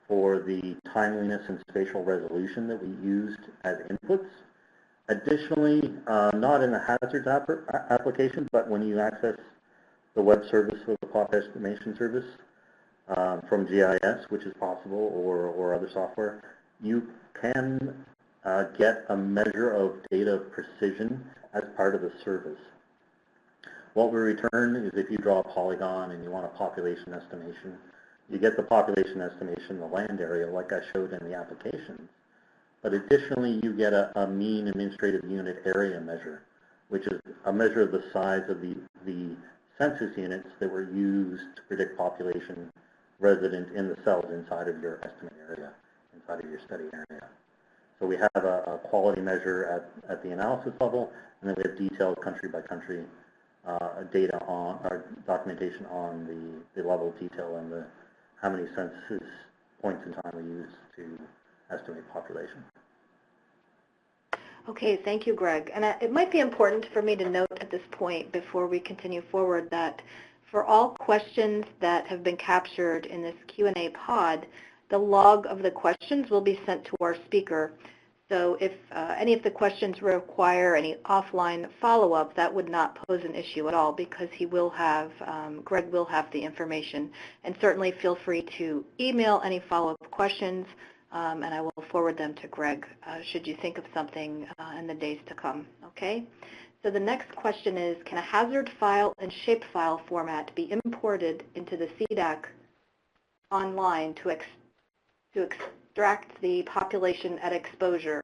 for the timeliness and spatial resolution that we used as inputs. Additionally, not in the hazards application, but when you access the web service of the POP estimation service from GIS, which is possible, or other software, you can get a measure of data precision as part of the service. What we return is if you draw a polygon and you want a population estimation, you get the population estimation, the land area, like I showed in the application. But additionally, you get a mean administrative unit area measure, which is a measure of the size of the census units that were used to predict population resident in the cells inside of your estimate area, inside of your study area. So we have a quality measure at the analysis level, and then we have detailed country-by-country data on, or documentation on the level of detail and how many census points in time we use to estimate population. Okay, thank you, Greg. And it might be important for me to note at this point before we continue forward that for all questions that have been captured in this Q&A pod, the log of the questions will be sent to our speaker. So if any of the questions require any offline follow-up, that would not pose an issue at all because he will have, Greg will have the information. And certainly feel free to email any follow-up questions, and I will forward them to Greg should you think of something in the days to come, okay? So the next question is, can a hazard file and shapefile format be imported into the SEDAC online to extract the population at exposure?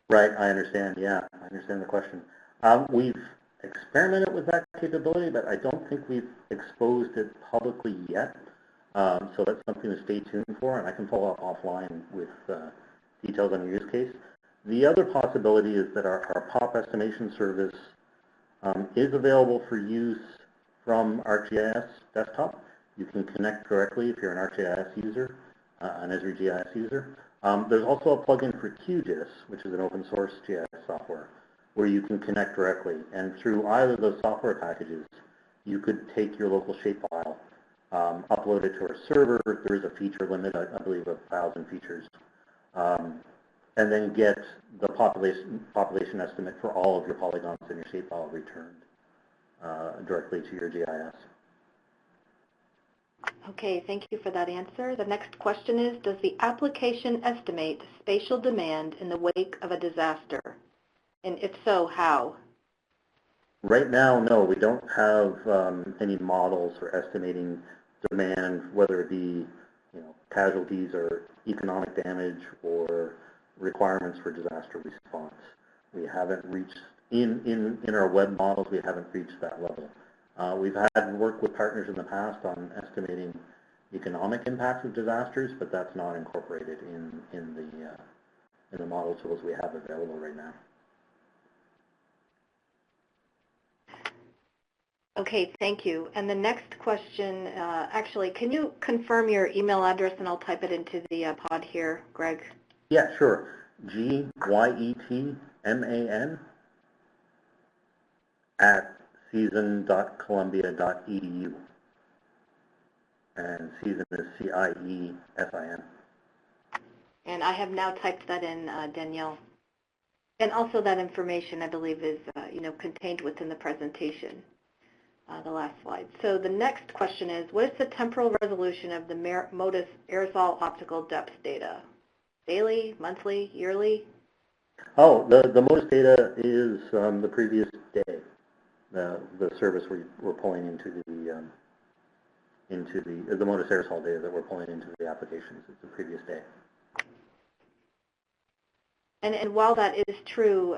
Right, I understand, yeah, I understand the question. We've experimented with that capability, but I don't think we've exposed it publicly yet. So that's something to stay tuned for, and I can follow up offline with details on your use case. The other possibility is that our POP estimation service is available for use from ArcGIS desktop. You can connect directly if you're an ArcGIS user, an Esri GIS user. There's also a plugin for QGIS, which is an open source GIS software, where you can connect directly. And through either of those software packages, you could take your local shapefile, upload it to our server. There is a feature limit, I believe, of 1,000 features, and then get the population estimate for all of your polygons in your shapefile returned directly to your GIS. Okay, thank you for that answer. The next question is, does the application estimate spatial demand in the wake of a disaster? And if so, how? Right now, no, we don't have any models for estimating demand, whether it be casualties or economic damage or requirements for disaster response. We haven't reached, in our web models, we haven't reached that level. We've had work with partners in the past on estimating economic impacts of disasters, but that's not incorporated in the model tools we have available right now. Okay, thank you. And the next question, actually, can you confirm your email address and I'll type it into the pod here, Greg? Yeah, sure. GYETMAN at season.columbia.edu. And season is CIESIN. And I have now typed that in, Danielle. And also that information, I believe, is contained within the presentation, the last slide. So the next question is, what is the temporal resolution of the MODIS aerosol optical depth data? Daily, monthly, yearly? Oh, the MODIS data is the previous day. The service we're pulling into the MODIS aerosol data that we're pulling into the applications. It's the previous day. And while that is true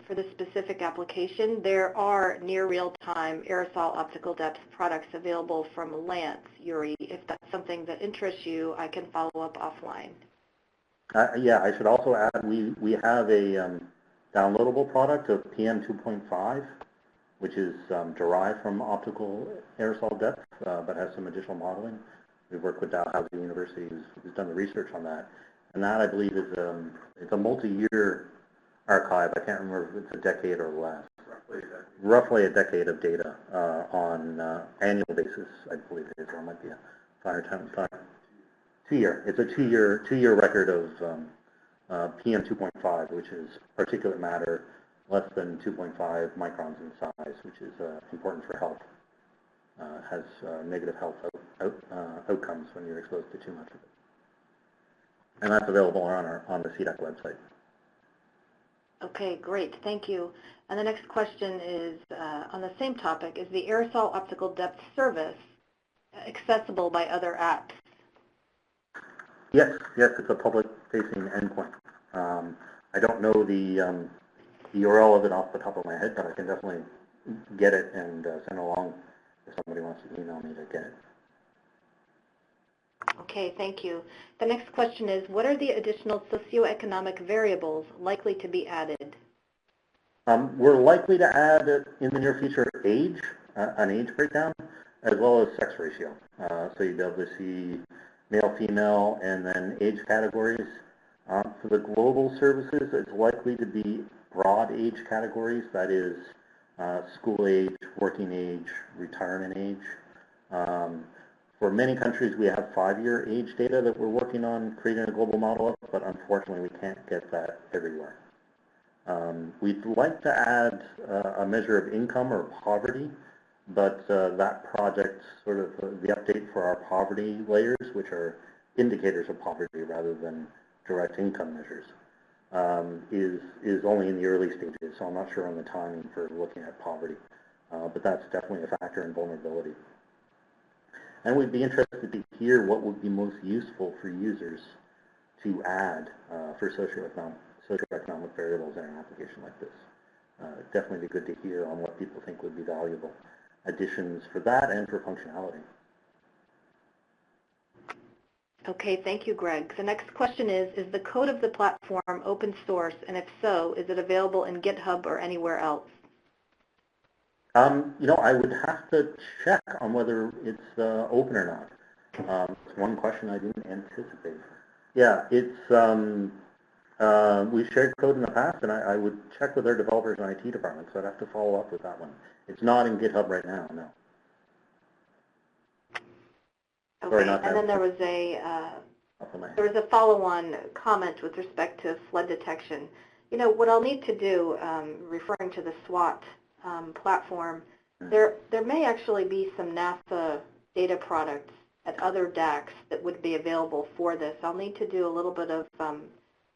for the specific application, there are near real-time aerosol optical depth products available from Lance, Yuri. If that's something that interests you, I can follow up offline. Yeah, I should also add we have a downloadable product of PM 2.5, which is derived from optical aerosol depth, but has some additional modeling. We've worked with Dalhousie University, who's done the research on that. And that, I believe, is it's a multi-year archive. I can't remember if it's a decade or less. Roughly a decade of data on annual basis, I believe it is. Or it might be a 5 or 10, 2-year. It's a two-year record of PM 2.5, which is particulate matter less than 2.5 microns in size, which is important for health. Has negative health outcomes when you're exposed to too much of it. And that's available on the SEDAC website. Okay, great, thank you. And the next question is on the same topic. Is the aerosol optical depth service accessible by other apps? Yes, it's a public-facing endpoint. I don't know the URL of it off the top of my head, but I can definitely get it and send along if somebody wants to email me to get it. Okay, thank you. The next question is, what are the additional socioeconomic variables likely to be added? We're likely to add in the near future age, an age breakdown, as well as sex ratio. So you'll be able to see male, female, and then age categories. For the global services, it's likely to be broad age categories, that is school age, working age, retirement age. For many countries, we have 5-year age data that we're working on creating a global model of, but unfortunately, we can't get that everywhere. We'd like to add a measure of income or poverty, but that project, sort of the update for our poverty layers, which are indicators of poverty rather than direct income measures, is only in the early stages, so I'm not sure on the timing for looking at poverty. But that's definitely a factor in vulnerability. And we'd be interested to hear what would be most useful for users to add for socioeconomic variables in an application like this. Definitely be good to hear on what people think would be valuable additions for that and for functionality. Okay, thank you, Greg. The next question is the code of the platform open source, and if so, is it available in GitHub or anywhere else? I would have to check on whether it's open or not. It's one question I didn't anticipate. Yeah, it's we've shared code in the past, and I would check with our developers and IT department, so I'd have to follow up with that one. It's not in GitHub right now, no. Okay, and then there was a follow-on comment with respect to flood detection. What I'll need to do, referring to the SWAT platform, there may actually be some NASA data products at other DACs that would be available for this. I'll need to do a little bit of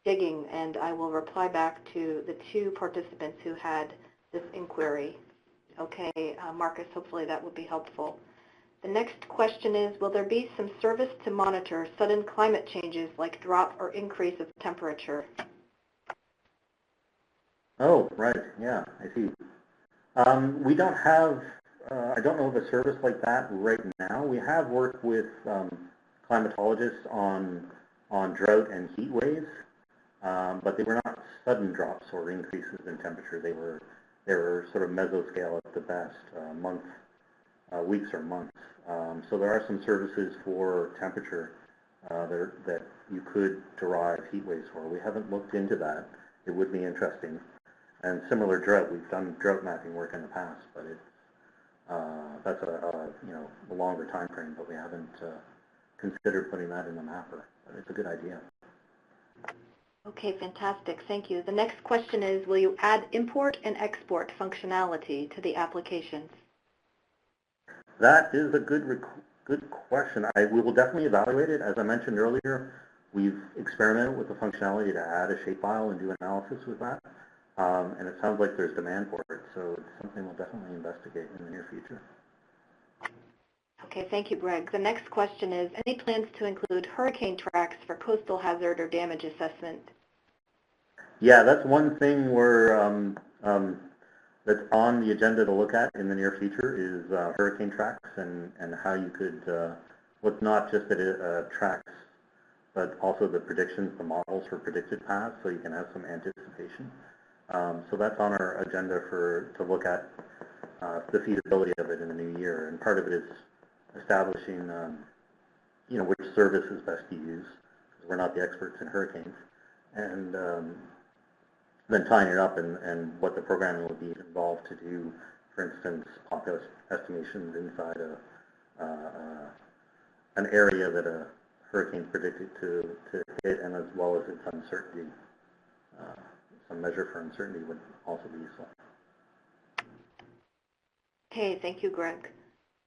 digging, and I will reply back to the 2 participants who had this inquiry. Okay, Marcus, hopefully that would be helpful. The next question is, will there be some service to monitor sudden climate changes like drop or increase of temperature? Oh, right, yeah, I see. We don't have I don't know of a service like that right now. We have worked with climatologists on drought and heat waves, but they were not sudden drops or increases in temperature. They were sort of mesoscale at the best, weeks or months. So there are some services for temperature that you could derive heat waves for. We haven't looked into that. It would be interesting. And similar drought, we've done drought mapping work in the past, but it's that's a longer time frame. But we haven't considered putting that in the mapper. But it's a good idea. Okay, fantastic. Thank you. The next question is, will you add import and export functionality to the applications? That is a good question. We will definitely evaluate it. As I mentioned earlier, we've experimented with the functionality to add a shapefile and do analysis with that. And it sounds like there's demand for it, so it's something we'll definitely investigate in the near future. Okay, thank you, Greg. The next question is, any plans to include hurricane tracks for coastal hazard or damage assessment? Yeah, that's one thing that's on the agenda to look at in the near future is hurricane tracks and how you could look not just at tracks, but also the predictions, the models for predicted paths, so you can have some anticipation. So that's on our agenda to look at the feasibility of it in the new year. And part of it is establishing, which service is best to use, because we're not the experts in hurricanes, and then tying it up and what the programming will be involved to do, for instance, population estimations inside an area that a hurricane is predicted to hit, and as well as its uncertainty. Some measure for uncertainty would also be useful. Okay, thank you, Greg.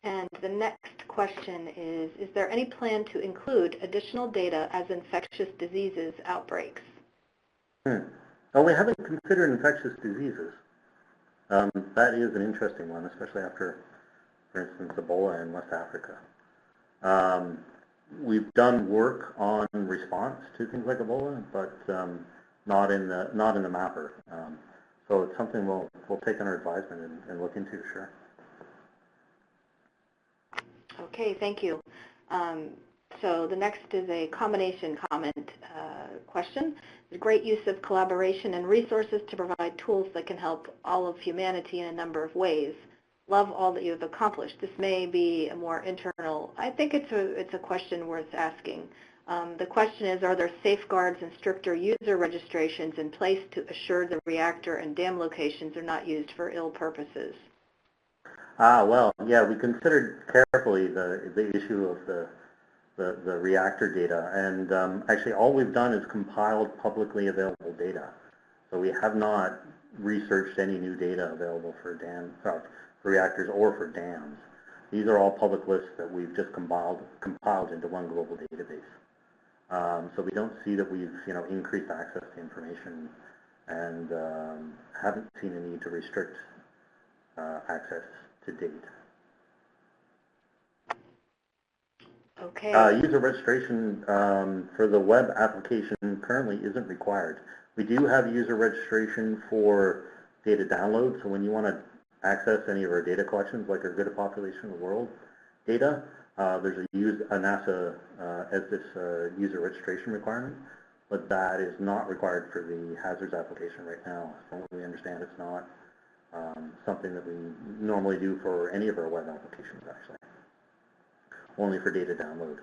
And the next question is there any plan to include additional data as infectious diseases outbreaks? Well, we haven't considered infectious diseases. That is an interesting one, especially after, for instance, Ebola in West Africa. We've done work on response to things like Ebola, but not in the mapper. So it's something we'll take under advisement and look into, sure. Okay, thank you. So the next is a combination comment question. There's great use of collaboration and resources to provide tools that can help all of humanity in a number of ways. Love all that you've accomplished. This may be a more internal, I think it's a question worth asking. The question is, are there safeguards and stricter user registrations in place to assure the reactor and dam locations are not used for ill purposes? Well, yeah, we considered carefully the issue of the reactor data, and actually all we've done is compiled publicly available data. So we have not researched any new data available for reactors or for dams. These are all public lists that we've just compiled into one global database. So we don't see that we've increased access to information, and haven't seen a need to restrict access to date. Okay. User registration for the web application currently isn't required. We do have user registration for data download, so when you want to access any of our data collections, like our Good Population of the World data, there's a NASA SEDAC user registration requirement, but that is not required for the hazards application right now. From what we understand, it's not something that we normally do for any of our web applications, actually. Only for data download.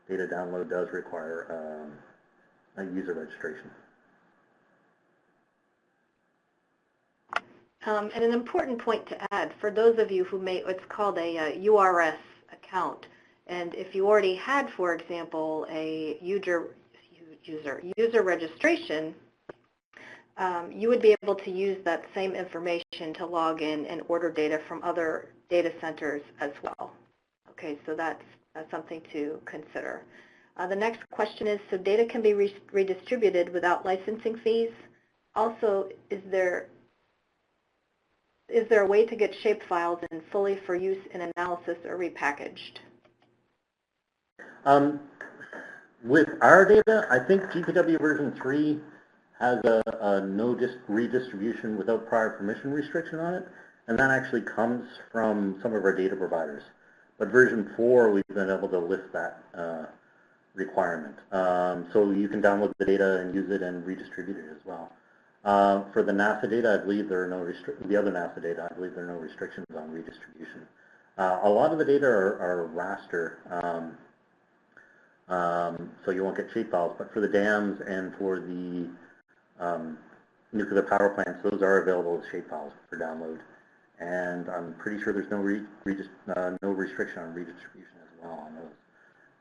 Data download does require a user registration. And an important point to add, for those of you who may, what's called a URS account, and if you already had, for example, a user registration, you would be able to use that same information to log in and order data from other data centers as well. Okay, so that's something to consider. The next question is, so data can be redistributed without licensing fees? Also, is there a way to get shapefiles in fully for use in analysis or repackaged? With our data, I think GPW version 3 has a no redistribution without prior permission restriction on it. and that actually comes from some of our data providers. But version 4, we've been able to lift that requirement. So you can download the data and use it and redistribute it as well. For the NASA data, I believe there are no the other NASA data, I believe there are no restrictions on redistribution. A lot of the data are raster, so you won't get shape files, but for the dams and for the nuclear power plants, those are available as shape files for download. And I'm pretty sure there's no restriction on redistribution as well on those.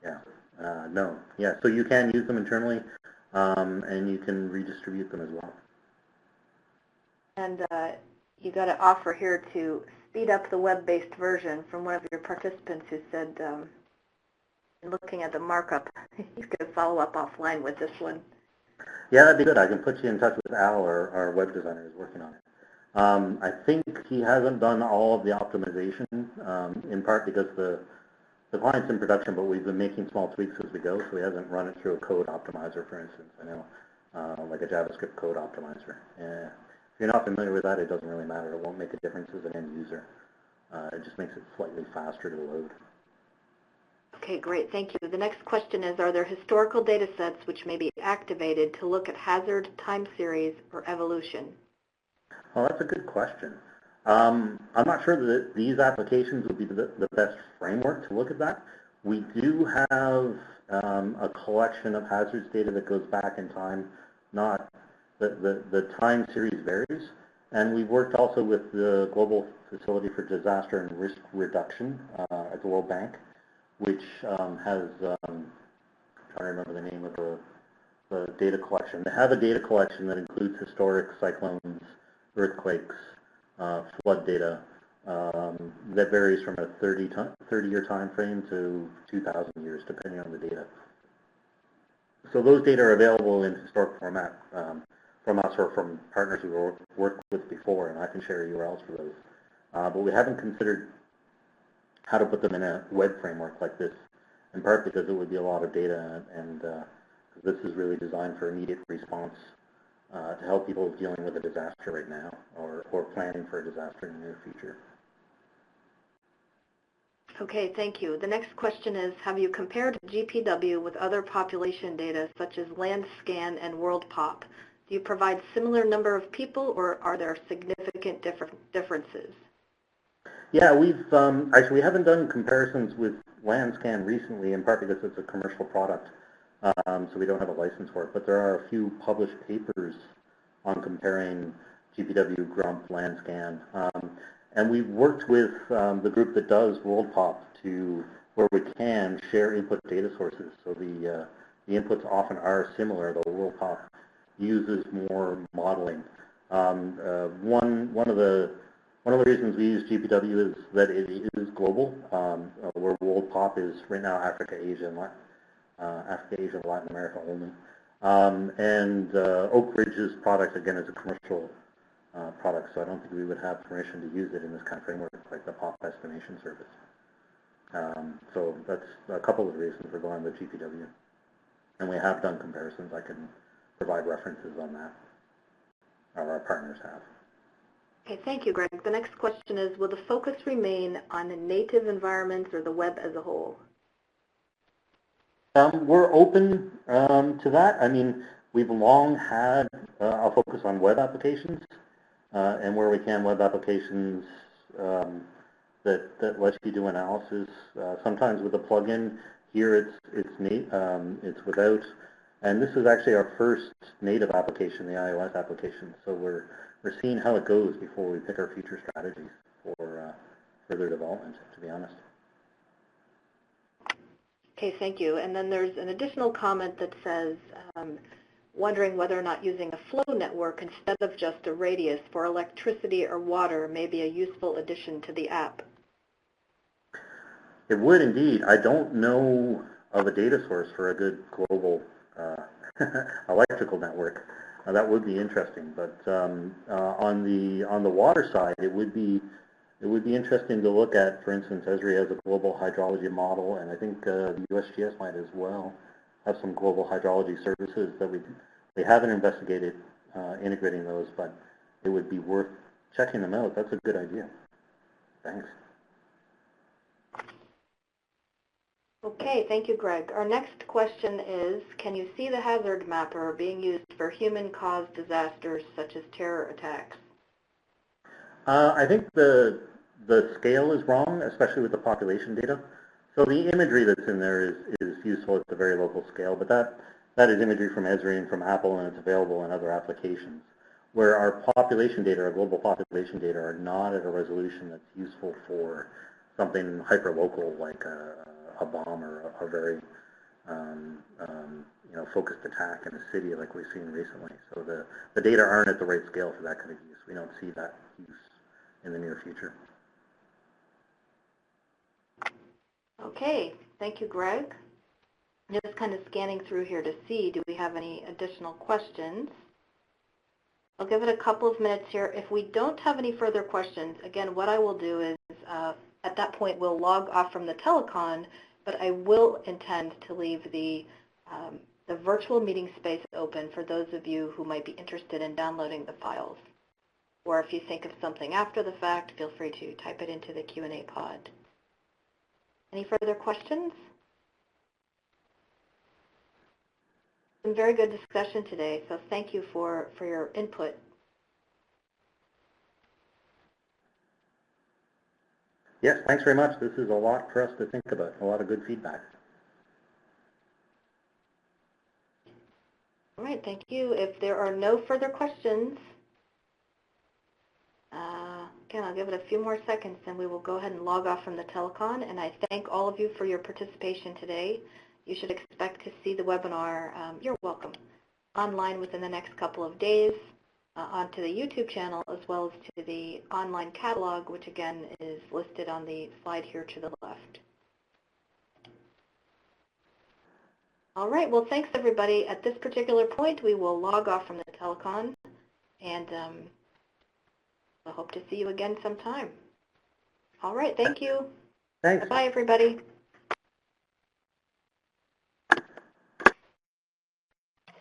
Yeah, no, yeah, so you can use them internally, and you can redistribute them as well. And you got an offer here to speed up the web-based version from one of your participants who said, looking at the markup, you could follow up offline with this one. Yeah, that'd be good. I can put you in touch with Al, our web designer who's working on it. I think he hasn't done all of the optimization, in part because the client's in production, but we've been making small tweaks as we go, so he hasn't run it through a code optimizer, for instance, I know, like a JavaScript code optimizer. If you're not familiar with that, it doesn't really matter. It won't make a difference as an end user. It just makes it slightly faster to load. Okay, great. Thank you. The next question is, are there historical data sets which may be activated to look at hazard, time series, or evolution? Well, that's a good question. I'm not sure that these applications would be the best framework to look at that. We do have a collection of hazards data that goes back in time. Not the time series varies, and we've worked also with the Global Facility for Disaster and Risk Reduction at the World Bank, which has, I'm trying to remember the name of the data collection. They have a data collection that includes historic cyclones, earthquakes, flood data that varies from a 30-year time frame to 2,000 years, depending on the data. So those data are available in historic format from us or from partners we've worked with before, and I can share URLs for those. But we haven't considered how to put them in a web framework like this, in part because it would be a lot of data, and this is really designed for immediate response to help people dealing with a disaster right now or planning for a disaster in the near future. Okay, thank you. The next question is, have you compared GPW with other population data such as Landscan and WorldPop? Do you provide similar number of people, or are there significant differences? Yeah, we've actually we haven't done comparisons with Landscan recently, in part because it's a commercial product, so we don't have a license for it. But there are a few published papers on comparing GPW, GRUMP, Landscan, and we've worked with the group that does WorldPop to, where we can, share input data sources. So the inputs often are similar, though WorldPop uses more modeling. One of the reasons we use GPW is that it is global, where WorldPop is right now Africa, Asia, and Latin America only. And Oak Ridge's product, again, is a commercial product, so I don't think we would have permission to use it in this kind of framework like the POP estimation service. So that's a couple of reasons we're going with GPW. And we have done comparisons. I can provide references on that, or our partners have. Okay, thank you, Greg. The next question is, will the focus remain on the native environments or the web as a whole? We're open to that. I mean, we've long had a focus on web applications, and where we can, web applications that lets you do analysis. Sometimes with a plugin. Here it's without. And this is actually our first native application, the iOS application. So we're seeing how it goes before we pick our future strategies for further development, to be honest. Okay, thank you. And then there's an additional comment that says, wondering whether or not using a flow network instead of just a radius for electricity or water may be a useful addition to the app. It would indeed. I don't know of a data source for a good global electrical network. That would be interesting, but on the water side, it would be interesting to look at. For instance, Esri has a global hydrology model, and I think the USGS might as well have some global hydrology services that we haven't investigated integrating those, but it would be worth checking them out. That's a good idea. Thanks. Okay, thank you, Greg. Our next question is, can you see the hazard mapper being used for human-caused disasters such as terror attacks? I think the scale is wrong, especially with the population data. So the imagery that's in there is useful at the very local scale, but that is imagery from Esri and from Apple, and it's available in other applications. Where our population data, our global population data, are not at a resolution that's useful for something hyperlocal like a bomb or a very focused attack in a city like we've seen recently. So the data aren't at the right scale for that kind of use. We don't see that use in the near future. Okay, thank you, Greg. Just kind of scanning through here to see, do we have any additional questions? I'll give it a couple of minutes here. If we don't have any further questions, again, what I will do is at that point we'll log off from the telecon, but I will intend to leave the virtual meeting space open for those of you who might be interested in downloading the files. Or if you think of something after the fact, feel free to type it into the Q&A pod. Any further questions? Some very good discussion today, so thank you for your input. Yes, thanks very much. This is a lot for us to think about, a lot of good feedback. All right, thank you. If there are no further questions, again, I'll give it a few more seconds, and we will go ahead and log off from the telecon. And I thank all of you for your participation today. You should expect to see the webinar, you're welcome, online within the next couple of days onto the YouTube channel, as well as to the online catalog, which again is listed on the slide here to the left. All right, well, thanks everybody. At this particular point, we will log off from the telecon, and I hope to see you again sometime. All right, thank you. Thanks. Bye, everybody.